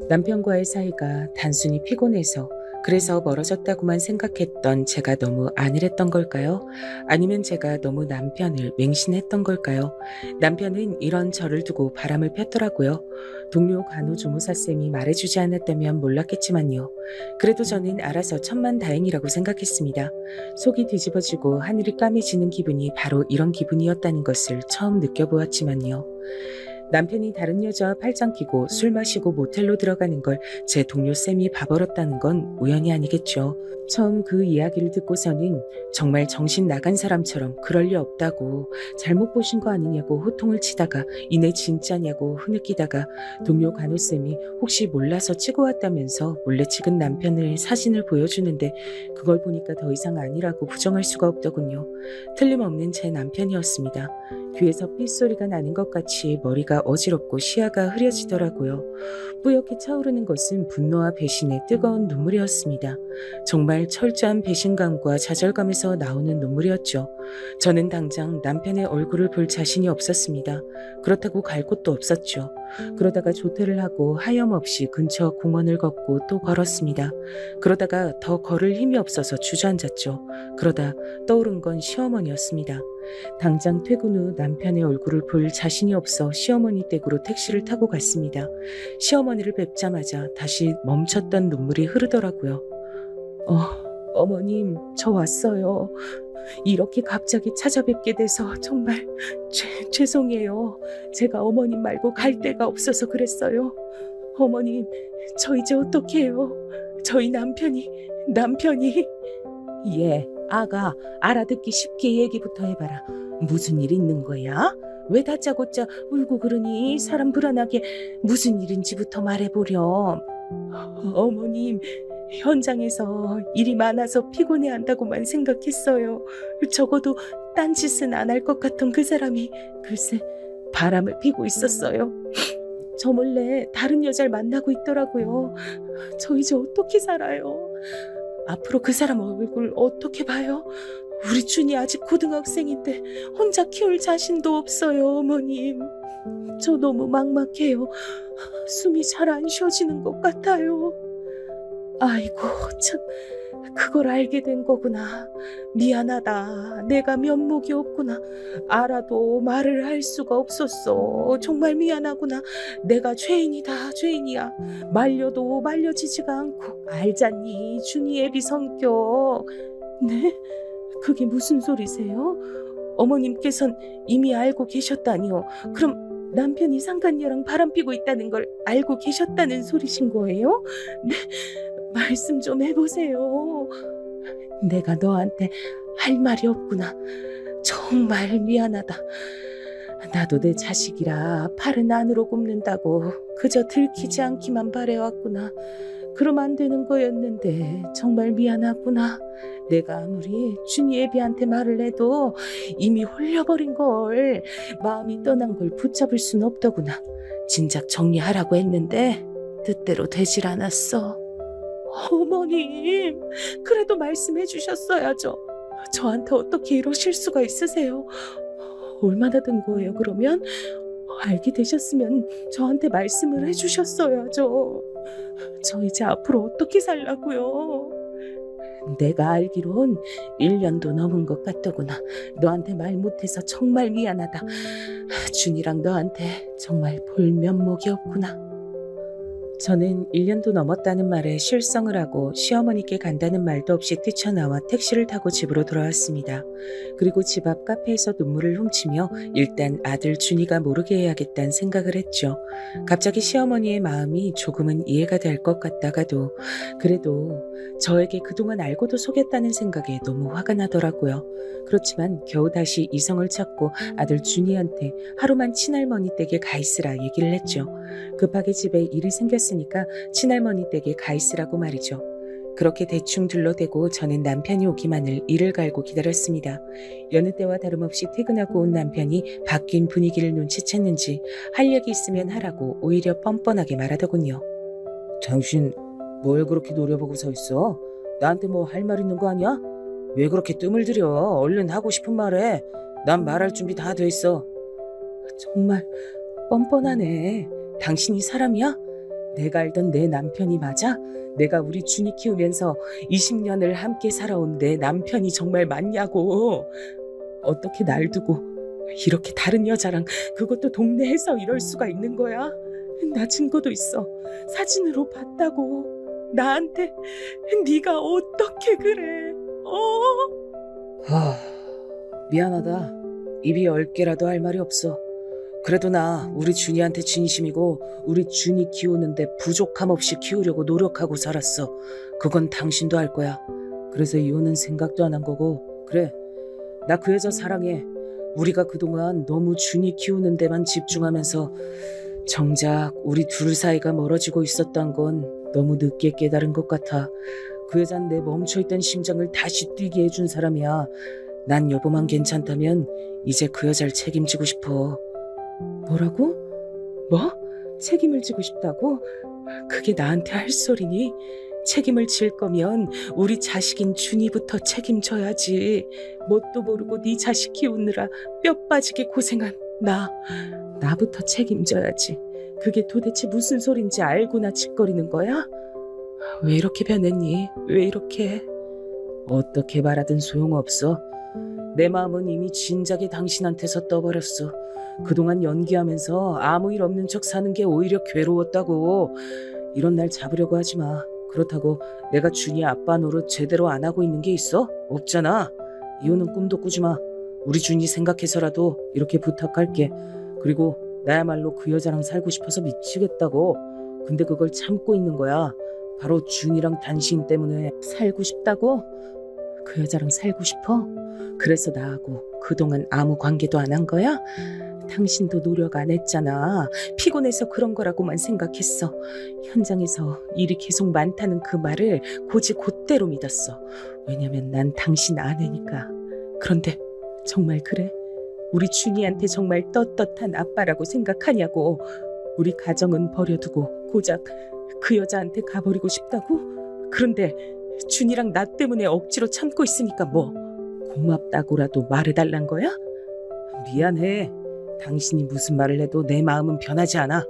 남편과의 사이가 단순히 피곤해서 그래서 멀어졌다고만 생각했던 제가 너무 안일했던 걸까요? 아니면 제가 너무 남편을 맹신했던 걸까요? 남편은 이런 저를 두고 바람을 폈더라고요. 동료 간호조무사쌤이 말해주지 않았다면 몰랐겠지만요. 그래도 저는 알아서 천만다행이라고 생각했습니다. 속이 뒤집어지고 하늘이 까매지는 기분이 바로 이런 기분이었다는 것을 처음 느껴보았지만요. 남편이 다른 여자와 팔짱 끼고 술 마시고 모텔로 들어가는 걸 제 동료 쌤이 봐버렸다는 건 우연이 아니겠죠. 처음 그 이야기를 듣고서는 정말 정신 나간 사람처럼 그럴 리 없다고, 잘못 보신 거 아니냐고 호통을 치다가 이내 진짜냐고 흐느끼다가 동료 간호쌤이 혹시 몰라서 찍어 왔다면서 몰래 찍은 남편을 사진을 보여주는데 그걸 보니까 더 이상 아니라고 부정할 수가 없더군요. 틀림없는 제 남편이었습니다. 귀에서 삐소리가 나는 것 같이 머리가 어지럽고 시야가 흐려지더라고요. 뿌옇게 차오르는 것은 분노와 배신의 뜨거운 눈물이었습니다. 정말 철저한 배신감과 좌절감에서 나오는 눈물이었죠. 저는 당장 남편의 얼굴을 볼 자신이 없었습니다. 그렇다고 갈 곳도 없었죠. 그러다가 조퇴를 하고 하염없이 근처 공원을 걷고 또 걸었습니다. 그러다가 더 걸을 힘이 없어서 주저앉았죠. 그러다 떠오른 건 시어머니였습니다. 당장 퇴근 후 남편의 얼굴을 볼 자신이 없어 시어머니 댁으로 택시를 타고 갔습니다. 시어머니를 뵙자마자 다시 멈췄던 눈물이 흐르더라고요. 어머님, 저 왔어요. 이렇게 갑자기 찾아뵙게 돼서 정말 죄송해요. 제가 어머님 말고 갈 데가 없어서 그랬어요. 어머님, 저 이제 어떡해요? 저희 남편이. 예, 아가, 알아듣기 쉽게 얘기부터 해봐라. 무슨 일 있는 거야? 왜 다짜고짜 울고 그러니? 사람 불안하게. 무슨 일인지부터 말해보렴. 어머님, 현장에서 일이 많아서 피곤해한다고만 생각했어요. 적어도 딴짓은 안 할 것 같던 그 사람이 글쎄 바람을 피고 있었어요. 저 몰래 다른 여자를 만나고 있더라고요. 저 이제 어떻게 살아요? 앞으로 그 사람 얼굴 어떻게 봐요? 우리 준이 아직 고등학생인데 혼자 키울 자신도 없어요, 어머님. 저 너무 막막해요. 숨이 잘 안 쉬어지는 것 같아요. 아이고, 참, 그걸 알게 된 거구나. 미안하다. 내가 면목이 없구나. 알아도 말을 할 수가 없었어. 정말 미안하구나. 내가 죄인이다, 죄인이야. 말려도 말려지지가 않고. 알잖니, 준이 애비 성격. 네? 그게 무슨 소리세요? 어머님께선 이미 알고 계셨다니요. 그럼 남편이 상간녀랑 바람피고 있다는 걸 알고 계셨다는 소리신 거예요? 네? 말씀 좀 해보세요. 내가 너한테 할 말이 없구나. 정말 미안하다. 나도 내 자식이라 팔은 안으로 굽는다고 그저 들키지 않기만 바래왔구나. 그럼 안 되는 거였는데 정말 미안하구나. 내가 아무리 준이 애비한테 말을 해도 이미 홀려버린 걸, 마음이 떠난 걸 붙잡을 순 없더구나. 진작 정리하라고 했는데 뜻대로 되질 않았어. 어머님, 그래도 말씀해 주셨어야죠. 저한테 어떻게 이러실 수가 있으세요? 얼마나 된 거예요, 그러면? 알게 되셨으면 저한테 말씀을 해주셨어야죠. 저 이제 앞으로 어떻게 살라고요? 내가 알기론 1년도 넘은 것 같더구나. 너한테 말 못해서 정말 미안하다. 준이랑 너한테 정말 볼 면목이 없구나. 저는 1년도 넘었다는 말에 실성을 하고 시어머니께 간다는 말도 없이 뛰쳐나와 택시를 타고 집으로 돌아왔습니다. 그리고 집 앞 카페에서 눈물을 훔치며 일단 아들 준이가 모르게 해야겠다는 생각을 했죠. 갑자기 시어머니의 마음이 조금은 이해가 될 것 같다가도 그래도 저에게 그동안 알고도 속였다는 생각에 너무 화가 나더라고요. 그렇지만 겨우 다시 이성을 찾고 아들 준이한테 하루만 친할머니 댁에 가 있으라 얘기를 했죠. 급하게 집에 일이 생겼으니까 친할머니 댁에 가 있으라고 말이죠. 그렇게 대충 둘러대고 저는 남편이 오기만을 이를 갈고 기다렸습니다. 여느 때와 다름없이 퇴근하고 온 남편이 바뀐 분위기를 눈치챘는지 할 얘기 있으면 하라고 오히려 뻔뻔하게 말하더군요. 당신 뭘 그렇게 노려보고 서 있어? 나한테 뭐 할 말 있는 거 아니야? 왜 그렇게 뜸을 들여? 얼른 하고 싶은 말해. 난 말할 준비 다 돼 있어. 정말 뻔뻔하네. 당신이 사람이야? 내가 알던 내 남편이 맞아? 내가 우리 준이 키우면서 20년을 함께 살아온 내 남편이 정말 맞냐고. 어떻게 날 두고 이렇게 다른 여자랑, 그것도 동네에서 이럴 수가 있는 거야? 나 증거도 있어. 사진으로 봤다고. 나한테 네가 어떻게 그래? 미안하다. 입이 10개라도 할 말이 없어. 그래도 나 우리 준이한테 진심이고 우리 준이 키우는데 부족함 없이 키우려고 노력하고 살았어. 그건 당신도 알 거야. 그래서 이혼은 생각도 안 한 거고. 그래, 나 그 여자 사랑해. 우리가 그동안 너무 준이 키우는 데만 집중하면서 정작 우리 둘 사이가 멀어지고 있었던 건 너무 늦게 깨달은 것 같아. 그 여잔 내 멈춰있던 심장을 다시 뛰게 해준 사람이야. 난 여보만 괜찮다면 이제 그 여자를 책임지고 싶어. 뭐라고? 뭐? 책임을 지고 싶다고? 그게 나한테 할 소리니? 책임을 질 거면 우리 자식인 준이부터 책임져야지. 뭣도 모르고 네 자식 키우느라 뼈 빠지게 고생한 나부터 책임져야지. 그게 도대체 무슨 소린지 알고나 짓거리는 거야? 왜 이렇게 변했니? 왜 이렇게? 어떻게 말하든 소용없어. 내 마음은 이미 진작에 당신한테서 떠버렸어. 그동안 연기하면서 아무 일 없는 척 사는 게 오히려 괴로웠다고. 이런 날 잡으려고 하지 마. 그렇다고 내가 준이 아빠 노릇 제대로 안 하고 있는 게 있어? 없잖아. 이혼은 꿈도 꾸지 마. 우리 준이 생각해서라도 이렇게 부탁할게. 그리고 나야말로 그 여자랑 살고 싶어서 미치겠다고. 근데 그걸 참고 있는 거야. 바로 준이랑 당신 때문에. 살고 싶다고? 그 여자랑 살고 싶어? 그래서 나하고 그동안 아무 관계도 안 한 거야? 당신도 노력 안 했잖아. 피곤해서 그런 거라고만 생각했어. 현장에서 일이 계속 많다는 그 말을 고지 곧대로 믿었어. 왜냐면 난 당신 아내니까. 그런데 정말 그래? 우리 준이한테 정말 떳떳한 아빠라고 생각하냐고. 우리 가정은 버려두고 고작 그 여자한테 가버리고 싶다고? 그런데 준이랑 나 때문에 억지로 참고 있으니까 뭐 고맙다고라도 말해달란 거야? 미안해. 당신이 무슨 말을 해도 내 마음은 변하지 않아.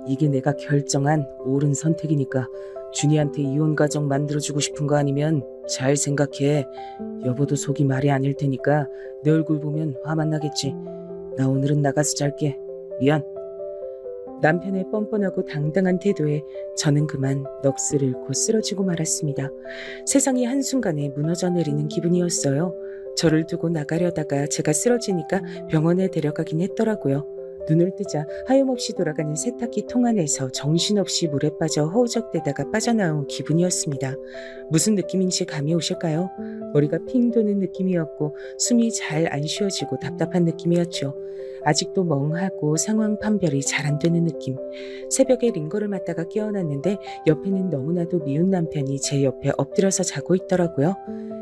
이게 내가 결정한 옳은 선택이니까. 준이한테 이혼 가정 만들어주고 싶은 거 아니면 잘 생각해. 여보도 속이 말이 아닐 테니까 내 얼굴 보면 화만 나겠지. 나 오늘은 나가서 잘게. 미안. 남편의 뻔뻔하고 당당한 태도에 저는 그만 넋을 잃고 쓰러지고 말았습니다. 세상이 한순간에 무너져 내리는 기분이었어요. 저를 두고 나가려다가 제가 쓰러지니까 병원에 데려가긴 했더라고요. 눈을 뜨자 하염없이 돌아가는 세탁기 통 안에서 정신없이 물에 빠져 허우적대다가 빠져나온 기분이었습니다. 무슨 느낌인지 감이 오실까요? 머리가 핑 도는 느낌이었고 숨이 잘 안 쉬어지고 답답한 느낌이었죠. 아직도 멍하고 상황 판별이 잘 안 되는 느낌. 새벽에 링거를 맞다가 깨어났는데 옆에는 너무나도 미운 남편이 제 옆에 엎드려서 자고 있더라고요.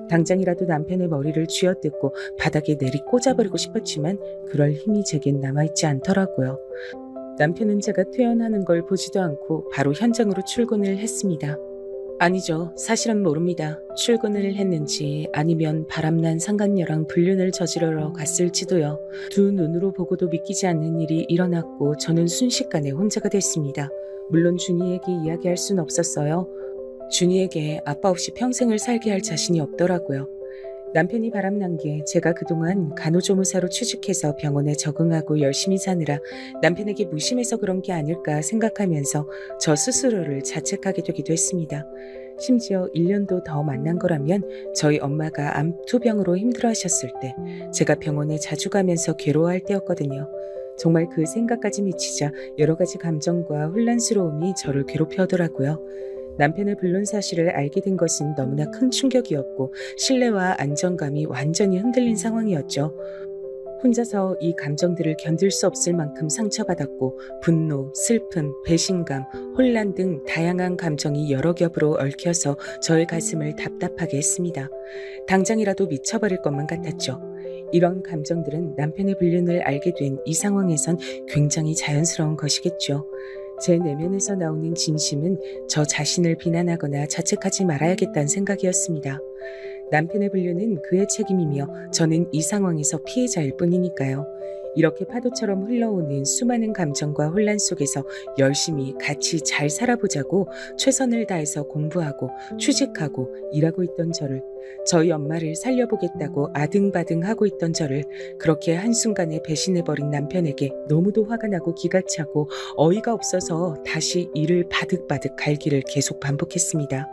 당장이라도 남편의 머리를 쥐어뜯고 바닥에 내리 꽂아버리고 싶었지만 그럴 힘이 제겐 남아있지 않더라고요. 남편은 제가 퇴원하는 걸 보지도 않고 바로 현장으로 출근을 했습니다. 아니죠. 사실은 모릅니다. 출근을 했는지 아니면 바람난 상간녀랑 불륜을 저지르러 갔을지도요. 두 눈으로 보고도 믿기지 않는 일이 일어났고 저는 순식간에 혼자가 됐습니다. 물론 준이에게 이야기할 순 없었어요. 준이에게 아빠 없이 평생을 살게 할 자신이 없더라고요. 남편이 바람난 게 제가 그동안 간호조무사로 취직해서 병원에 적응하고 열심히 사느라 남편에게 무심해서 그런 게 아닐까 생각하면서 저 스스로를 자책하게 되기도 했습니다. 심지어 1년도 더 만난 거라면 저희 엄마가 암투병으로 힘들어하셨을 때 제가 병원에 자주 가면서 괴로워할 때였거든요. 정말 그 생각까지 미치자 여러 가지 감정과 혼란스러움이 저를 괴롭혀하더라고요. 남편의 불륜 사실을 알게 된 것은 너무나 큰 충격이었고 신뢰와 안정감이 완전히 흔들린 상황이었죠. 혼자서 이 감정들을 견딜 수 없을 만큼 상처받았고 분노, 슬픔, 배신감, 혼란 등 다양한 감정이 여러 겹으로 얽혀서 저의 가슴을 답답하게 했습니다. 당장이라도 미쳐버릴 것만 같았죠. 이런 감정들은 남편의 불륜을 알게 된 이 상황에선 굉장히 자연스러운 것이겠죠. 제 내면에서 나오는 진심은 저 자신을 비난하거나 자책하지 말아야겠다는 생각이었습니다. 남편의 불륜은 그의 책임이며 저는 이 상황에서 피해자일 뿐이니까요. 이렇게 파도처럼 흘러오는 수많은 감정과 혼란 속에서 열심히 같이 잘 살아보자고 최선을 다해서 공부하고 취직하고 일하고 있던 저를, 저희 엄마를 살려보겠다고 아등바등하고 있던 저를 그렇게 한순간에 배신해버린 남편에게 너무도 화가 나고 기가 차고 어이가 없어서 다시 이를 바득바득 갈기를 계속 반복했습니다.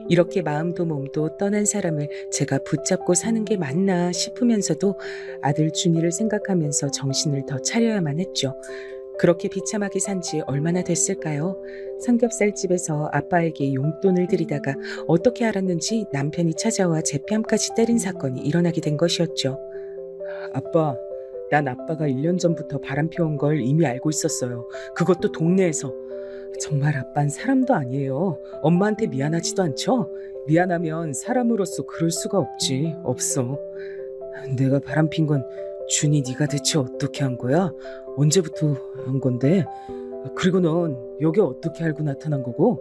이렇게 마음도 몸도 떠난 사람을 제가 붙잡고 사는 게 맞나 싶으면서도 아들 준이를 생각하면서 정신을 더 차려야만 했죠. 그렇게 비참하게 산 지 얼마나 됐을까요? 삼겹살집에서 아빠에게 용돈을 드리다가 어떻게 알았는지 남편이 찾아와 제 뺨까지 때린 사건이 일어나게 된 것이었죠. 아빠, 난 아빠가 1년 전부터 바람 피운 걸 이미 알고 있었어요. 그것도 동네에서. 정말 아빠는 사람도 아니에요. 엄마한테 미안하지도 않죠? 미안하면 사람으로서 그럴 수가 없지. 없어. 내가 바람 핀 건 준이 네가 대체 어떻게 한 거야? 언제부터 한 건데? 그리고 넌 여기 어떻게 알고 나타난 거고?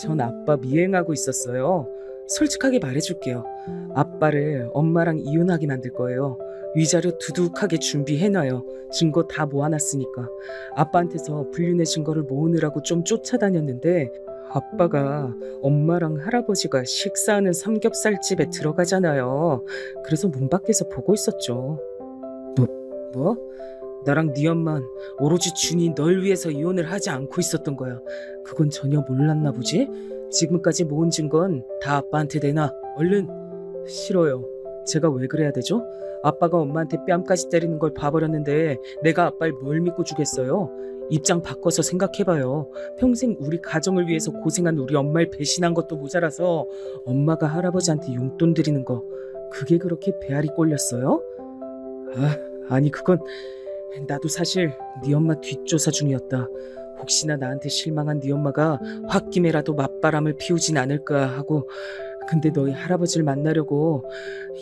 전 아빠 미행하고 있었어요. 솔직하게 말해줄게요. 아빠를 엄마랑 이혼하게 만들 거예요. 위자료 두둑하게 준비해놔요. 증거 다 모아놨으니까. 아빠한테서 불륜의 증거를 모으느라고 좀 쫓아다녔는데 아빠가 엄마랑 할아버지가 식사하는 삼겹살집에 들어가잖아요. 그래서 문 밖에서 보고 있었죠. 뭐? 나랑 네 엄만 오로지 준이 널 위해서 이혼을 하지 않고 있었던 거야. 그건 전혀 몰랐나 보지? 지금까지 모은 증거는 다 아빠한테 내놔. 얼른. 싫어요. 제가 왜 그래야 되죠? 아빠가 엄마한테 뺨까지 때리는 걸 봐버렸는데 내가 아빠를 뭘 믿고 주겠어요? 입장 바꿔서 생각해봐요. 평생 우리 가정을 위해서 고생한 우리 엄마를 배신한 것도 모자라서 엄마가 할아버지한테 용돈 드리는 거, 그게 그렇게 배알이 꼴렸어요? 아니 그건 나도 사실 네 엄마 뒷조사 중이었다. 혹시나 나한테 실망한 네 엄마가 홧김에라도 맞바람을 피우진 않을까 하고. 근데 너희 할아버지를 만나려고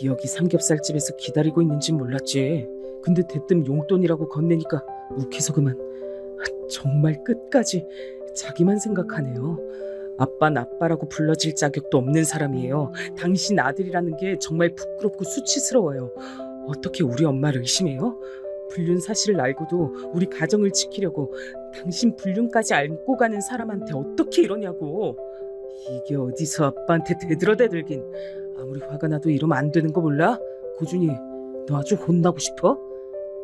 여기 삼겹살집에서 기다리고 있는진 몰랐지. 근데 대뜸 용돈이라고 건네니까 욱해서 그만. 정말 끝까지 자기만 생각하네요. 아빠는 아빠라고 불러질 자격도 없는 사람이에요. 당신 아들이라는 게 정말 부끄럽고 수치스러워요. 어떻게 우리 엄마를 의심해요? 불륜 사실을 알고도 우리 가정을 지키려고 당신 불륜까지 안고 가는 사람한테 어떻게 이러냐고. 이게 어디서 아빠한테 대들긴. 아무리 화가 나도 이러면 안 되는 거 몰라? 고준이, 너 아주 혼나고 싶어?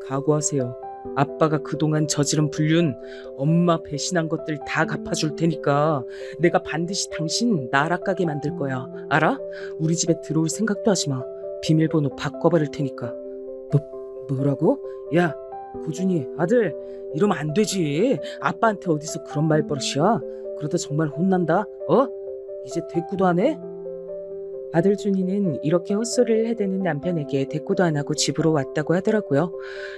각오하세요. 아빠가 그동안 저지른 불륜, 엄마 배신한 것들 다 갚아줄 테니까 내가 반드시 당신 나락가게 만들 거야. 알아? 우리 집에 들어올 생각도 하지 마. 비밀번호 바꿔버릴 테니까. 뭐라고? 야, 고준이, 아들, 이러면 안 되지. 아빠한테 어디서 그런 말버릇이야? 그러다 정말 혼난다. 이제 대꾸도 안 해? 아들 준이는 이렇게 헛소리를 해대는 남편에게 대꾸도 안 하고 집으로 왔다고 하더라고요.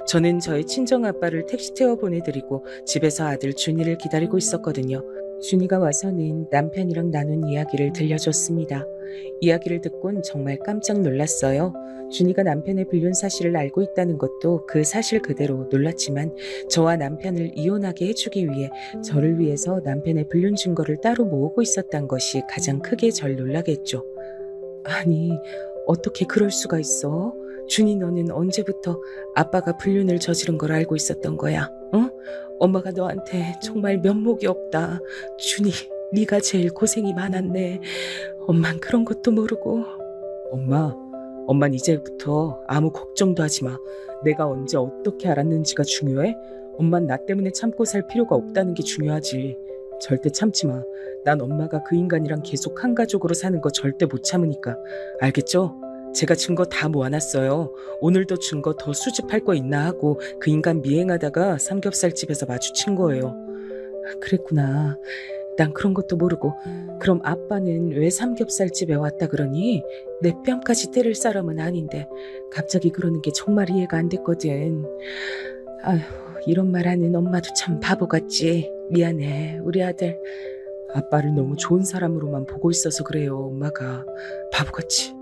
저는 저희 친정아빠를 택시 태워 보내드리고 집에서 아들 준이를 기다리고 있었거든요. 준이가 와서는 남편이랑 나눈 이야기를 들려줬습니다. 이야기를 듣곤 정말 깜짝 놀랐어요. 준이가 남편의 불륜 사실을 알고 있다는 것도 그 사실 그대로 놀랐지만 저와 남편을 이혼하게 해주기 위해 저를 위해서 남편의 불륜 증거를 따로 모으고 있었던 것이 가장 크게 절 놀라게 했죠. 아니, 어떻게 그럴 수가 있어? 준이, 너는 언제부터 아빠가 불륜을 저지른 걸 알고 있었던 거야? 어? 엄마가 너한테 정말 면목이 없다. 준이, 네가 제일 고생이 많았네. 엄만 그런 것도 모르고. 엄만 이제부터 아무 걱정도 하지 마. 내가 언제 어떻게 알았는지가 중요해? 엄만 나 때문에 참고 살 필요가 없다는 게 중요하지. 절대 참지 마. 난 엄마가 그 인간이랑 계속 한 가족으로 사는 거 절대 못 참으니까. 알겠죠? 제가 증거 다 모아놨어요. 오늘도 증거 더 수집할 거 있나 하고 그 인간 미행하다가 삼겹살집에서 마주친 거예요. 그랬구나. 난 그런 것도 모르고. 그럼 아빠는 왜 삼겹살집에 왔다 그러니? 내 뺨까지 때릴 사람은 아닌데 갑자기 그러는 게 정말 이해가 안 됐거든. 아휴, 이런 말 하는 엄마도 참 바보 같지. 미안해, 우리 아들. 아빠를 너무 좋은 사람으로만 보고 있어서 그래요, 엄마가. 바보같이.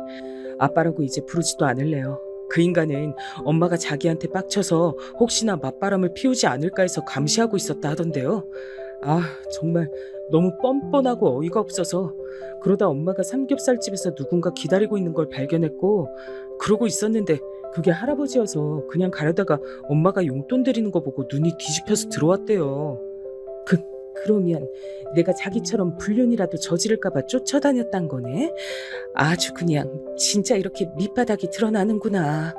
아빠라고 이제 부르지도 않을래요. 그 인간은 엄마가 자기한테 빡쳐서 혹시나 맞바람을 피우지 않을까 해서 감시하고 있었다 하던데요. 정말 너무 뻔뻔하고 어이가 없어서. 그러다 엄마가 삼겹살집에서 누군가 기다리고 있는 걸 발견했고 그러고 있었는데 그게 할아버지여서 그냥 가려다가 엄마가 용돈 드리는 거 보고 눈이 뒤집혀서 들어왔대요. 그러면 내가 자기처럼 불륜이라도 저지를까봐 쫓아다녔단 거네? 아주 그냥 진짜 이렇게 밑바닥이 드러나는구나.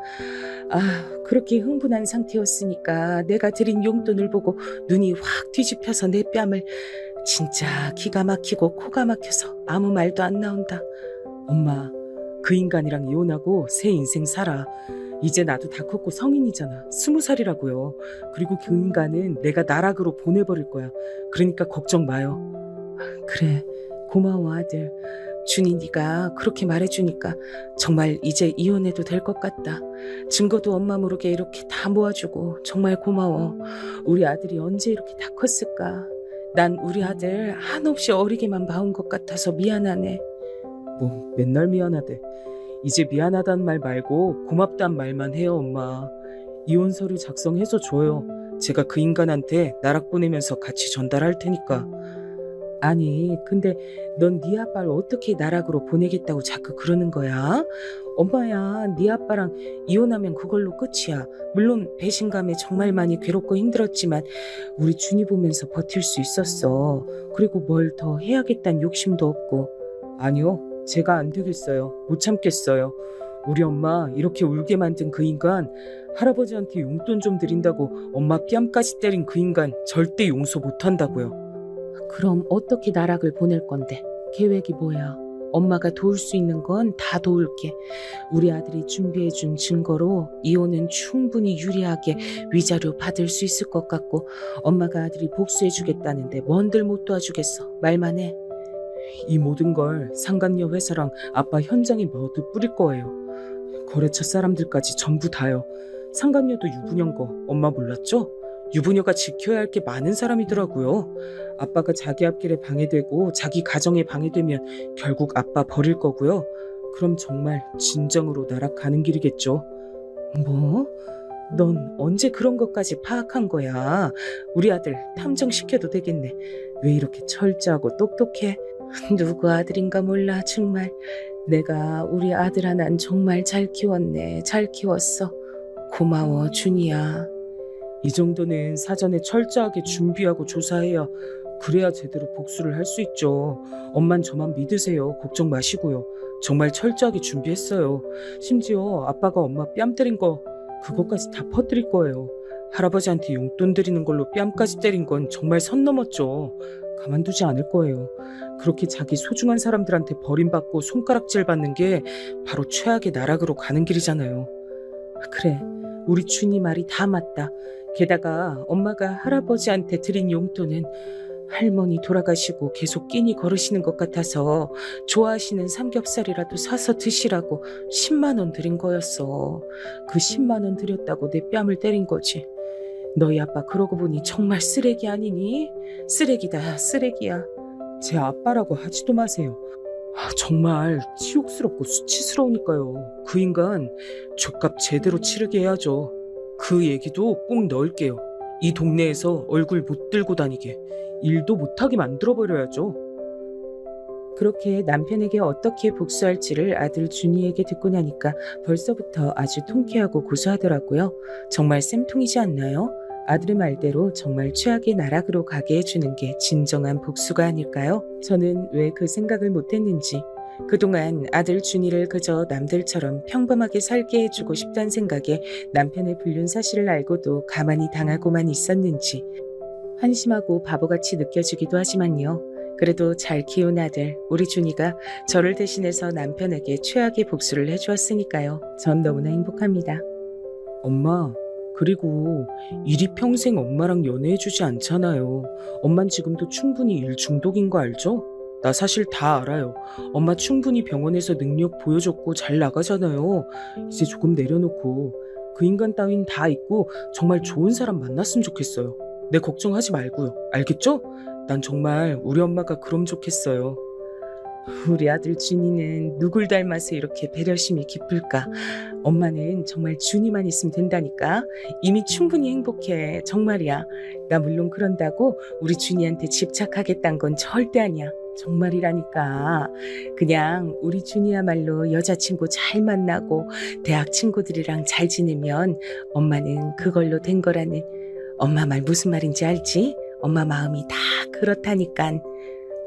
그렇게 흥분한 상태였으니까 내가 드린 용돈을 보고 눈이 확 뒤집혀서 내 뺨을 진짜 기가 막히고 코가 막혀서 아무 말도 안 나온다. 엄마, 그 인간이랑 이혼하고 새 인생 살아. 이제 나도 다 컸고 성인이잖아. 20살이라고요. 그리고 그 인간은 내가 나락으로 보내버릴 거야. 그러니까 걱정 마요. 그래, 고마워 아들. 준이 네가 그렇게 말해주니까 정말 이제 이혼해도 될 것 같다. 증거도 엄마 모르게 이렇게 다 모아주고 정말 고마워. 우리 아들이 언제 이렇게 다 컸을까. 난 우리 아들 한없이 어리게만 봐온 것 같아서 미안하네. 뭐 맨날 미안하대. 이제 미안하단 말 말고 고맙단 말만 해요, 엄마. 이혼 서류 작성해서 줘요. 제가 그 인간한테 나락 보내면서 같이 전달할 테니까. 아니, 근데 넌 네 아빠를 어떻게 나락으로 보내겠다고 자꾸 그러는 거야? 엄마야, 네 아빠랑 이혼하면 그걸로 끝이야. 물론 배신감에 정말 많이 괴롭고 힘들었지만 우리 준이 보면서 버틸 수 있었어. 그리고 뭘 더 해야겠다는 욕심도 없고. 아니요. 제가 안 되겠어요. 못 참겠어요. 우리 엄마 이렇게 울게 만든 그 인간, 할아버지한테 용돈 좀 드린다고 엄마 뺨까지 때린 그 인간 절대 용서 못한다고요. 그럼 어떻게 나락을 보낼 건데? 계획이 뭐야? 엄마가 도울 수 있는 건 다 도울게. 우리 아들이 준비해준 증거로 이혼은 충분히 유리하게 위자료 받을 수 있을 것 같고 엄마가 아들이 복수해주겠다는데 뭔들 못 도와주겠어. 말만 해. 이 모든 걸 상간녀 회사랑 아빠 현장에 모두 뿌릴 거예요. 거래처 사람들까지 전부 다요. 상간녀도 유부녀인 거 엄마 몰랐죠? 유부녀가 지켜야 할 게 많은 사람이더라고요. 아빠가 자기 앞길에 방해되고 자기 가정에 방해되면 결국 아빠 버릴 거고요. 그럼 정말 진정으로 나락가는 길이겠죠. 뭐? 넌 언제 그런 것까지 파악한 거야? 우리 아들 탐정시켜도 되겠네. 왜 이렇게 철저하고 똑똑해? 누구 아들인가 몰라 정말. 내가 우리 아들 하나는 정말 잘 키웠네. 잘 키웠어. 고마워 준이야. 이 정도는 사전에 철저하게 준비하고 조사해야 그래야 제대로 복수를 할 수 있죠. 엄만 저만 믿으세요. 걱정 마시고요. 정말 철저하게 준비했어요. 심지어 아빠가 엄마 뺨 때린 거 그것까지 다 퍼뜨릴 거예요. 할아버지한테 용돈 드리는 걸로 뺨까지 때린 건 정말 선 넘었죠. 가만두지 않을 거예요. 그렇게 자기 소중한 사람들한테 버림받고 손가락질 받는 게 바로 최악의 나락으로 가는 길이잖아요. 그래, 우리 준이 말이 다 맞다. 게다가 엄마가 할아버지한테 드린 용돈은 할머니 돌아가시고 계속 끼니 거르시는 것 같아서 좋아하시는 삼겹살이라도 사서 드시라고 10만 원 드린 거였어. 그 10만 원 드렸다고 내 뺨을 때린 거지. 너희 아빠 그러고 보니 정말 쓰레기 아니니? 쓰레기다, 쓰레기야. 제 아빠라고 하지도 마세요. 정말 치욕스럽고 수치스러우니까요. 그 인간 죗값 제대로 치르게 해야죠. 그 얘기도 꼭 넣을게요. 이 동네에서 얼굴 못 들고 다니게, 일도 못하게 만들어버려야죠. 그렇게 남편에게 어떻게 복수할지를 아들 준이에게 듣고 나니까 벌써부터 아주 통쾌하고 고소하더라고요. 정말 쌤통이지 않나요? 아들의 말대로 정말 최악의 나락으로 가게 해주는 게 진정한 복수가 아닐까요? 저는 왜 그 생각을 못했는지, 그동안 아들 준이를 그저 남들처럼 평범하게 살게 해주고 싶다는 생각에 남편의 불륜 사실을 알고도 가만히 당하고만 있었는지 한심하고 바보같이 느껴지기도 하지만요. 그래도 잘 키운 아들, 우리 준이가 저를 대신해서 남편에게 최악의 복수를 해주었으니까요. 전 너무나 행복합니다. 엄마, 그리고 일이 평생 엄마랑 연애해주지 않잖아요. 엄만 지금도 충분히 일 중독인 거 알죠? 나 사실 다 알아요. 엄마 충분히 병원에서 능력 보여줬고 잘 나가잖아요. 이제 조금 내려놓고 그 인간 따윈 다 잊고 정말 좋은 사람 만났으면 좋겠어요. 내 걱정하지 말고요. 알겠죠? 난 정말 우리 엄마가 그럼 좋겠어요. 우리 아들 준이는 누굴 닮아서 이렇게 배려심이 깊을까? 엄마는 정말 준이만 있으면 된다니까. 이미 충분히 행복해. 정말이야. 나 물론 그런다고 우리 준이한테 집착하겠다는 건 절대 아니야. 정말이라니까. 그냥 우리 준이야말로 여자친구 잘 만나고 대학 친구들이랑 잘 지내면 엄마는 그걸로 된 거라는. 엄마 말 무슨 말인지 알지? 엄마 마음이 다 그렇다니깐.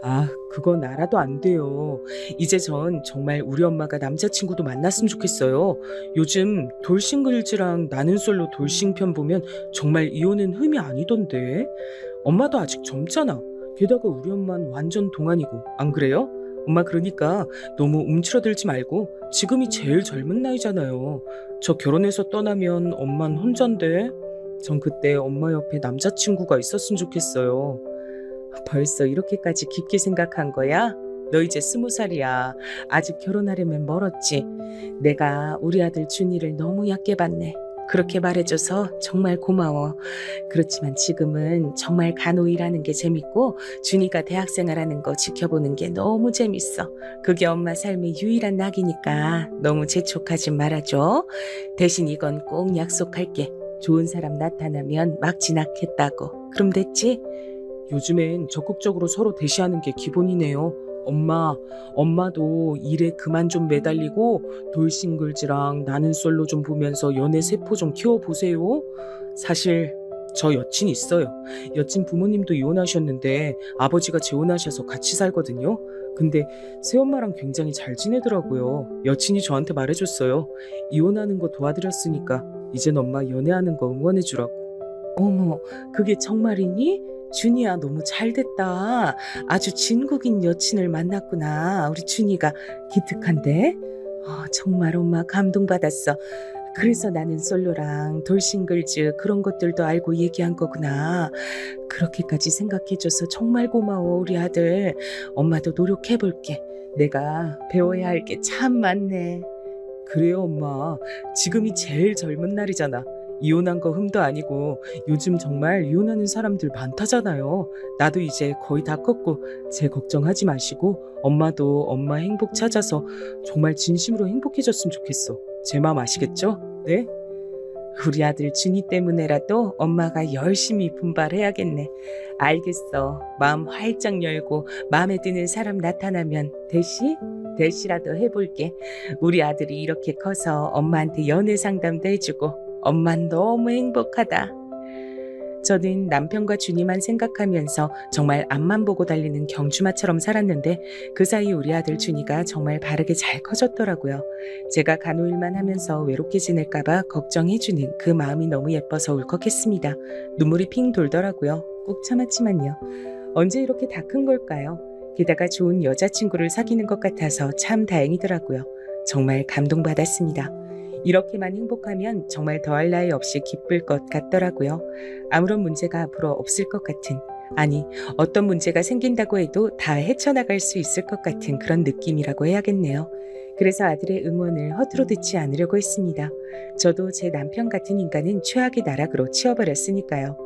아, 그건 알아도 안 돼요. 이제 전 정말 우리 엄마가 남자친구도 만났으면 좋겠어요. 요즘 돌싱글즈랑 나는 솔로 돌싱 편 보면 정말 이혼은 흠이 아니던데. 엄마도 아직 젊잖아. 게다가 우리 엄마는 완전 동안이고, 안 그래요? 엄마 그러니까 너무 움츠러들지 말고 지금이 제일 젊은 나이잖아요. 저 결혼해서 떠나면 엄만 혼잔데. 전 그때 엄마 옆에 남자친구가 있었으면 좋겠어요. 벌써 이렇게까지 깊게 생각한 거야? 너 이제 20살이야. 아직 결혼하려면 멀었지. 내가 우리 아들 준이를 너무 얕게 봤네. 그렇게 말해줘서 정말 고마워. 그렇지만 지금은 정말 간호일하는 게 재밌고 준이가 대학생활하는 거 지켜보는 게 너무 재밌어. 그게 엄마 삶의 유일한 낙이니까 너무 재촉하지 말아줘. 대신 이건 꼭 약속할게. 좋은 사람 나타나면 막 지나겠다고. 그럼 됐지? 요즘엔 적극적으로 서로 대시하는 게 기본이네요. 엄마도 일에 그만 좀 매달리고 돌싱글즈랑 나는 솔로 좀 보면서 연애 세포 좀 키워보세요. 사실 저 여친 있어요. 여친 부모님도 이혼하셨는데 아버지가 재혼하셔서 같이 살거든요. 근데 새엄마랑 굉장히 잘 지내더라고요. 여친이 저한테 말해줬어요. 이혼하는 거 도와드렸으니까 이젠 엄마 연애하는 거 응원해주라고. 어머, 그게 정말이니? 준이야, 너무 잘됐다. 아주 진국인 여친을 만났구나. 우리 준이가 기특한데? 정말 엄마 감동받았어. 그래서 나는 솔로랑 돌싱글즈 그런 것들도 알고 얘기한 거구나. 그렇게까지 생각해줘서 정말 고마워, 우리 아들. 엄마도 노력해볼게. 내가 배워야 할 게 참 많네. 그래요, 엄마. 지금이 제일 젊은 날이잖아. 이혼한 거 흠도 아니고 요즘 정말 이혼하는 사람들 많다잖아요. 나도 이제 거의 다 컸고 제 걱정하지 마시고 엄마도 엄마 행복 찾아서 정말 진심으로 행복해졌으면 좋겠어. 제 마음 아시겠죠? 네? 우리 아들 준이 때문에라도 엄마가 열심히 분발해야겠네. 알겠어. 마음 활짝 열고 마음에 드는 사람 나타나면 대시라도 해볼게. 우리 아들이 이렇게 커서 엄마한테 연애 상담도 해주고 엄만 너무 행복하다. 저는 남편과 준이만 생각하면서 정말 앞만 보고 달리는 경주마처럼 살았는데 그 사이 우리 아들 준이가 정말 바르게 잘 커졌더라고요. 제가 간호일만 하면서 외롭게 지낼까봐 걱정해주는 그 마음이 너무 예뻐서 울컥했습니다. 눈물이 핑 돌더라고요. 꼭 참았지만요. 언제 이렇게 다 큰 걸까요? 게다가 좋은 여자친구를 사귀는 것 같아서 참 다행이더라고요. 정말 감동받았습니다. 이렇게만 행복하면 정말 더할 나위 없이 기쁠 것 같더라고요. 아무런 문제가 앞으로 없을 것 같은, 아니 어떤 문제가 생긴다고 해도 다 헤쳐나갈 수 있을 것 같은 그런 느낌이라고 해야겠네요. 그래서 아들의 응원을 허투루 듣지 않으려고 했습니다. 저도 제 남편 같은 인간은 최악의 나락으로 치워버렸으니까요.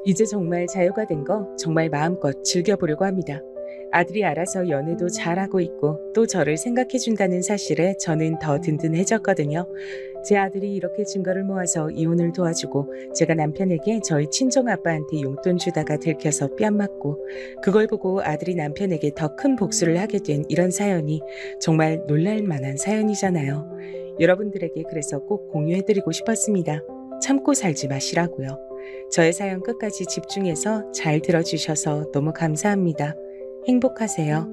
이제 정말 자유가 된 거 정말 마음껏 즐겨보려고 합니다. 아들이 알아서 연애도 잘하고 있고 또 저를 생각해준다는 사실에 저는 더 든든해졌거든요. 제 아들이 이렇게 증거를 모아서 이혼을 도와주고 제가 남편에게 저희 친정아빠한테 용돈 주다가 들켜서 뺨 맞고 그걸 보고 아들이 남편에게 더 큰 복수를 하게 된 이런 사연이 정말 놀랄만한 사연이잖아요. 여러분들에게 그래서 꼭 공유해드리고 싶었습니다. 참고 살지 마시라고요. 저의 사연 끝까지 집중해서 잘 들어주셔서 너무 감사합니다. 행복하세요.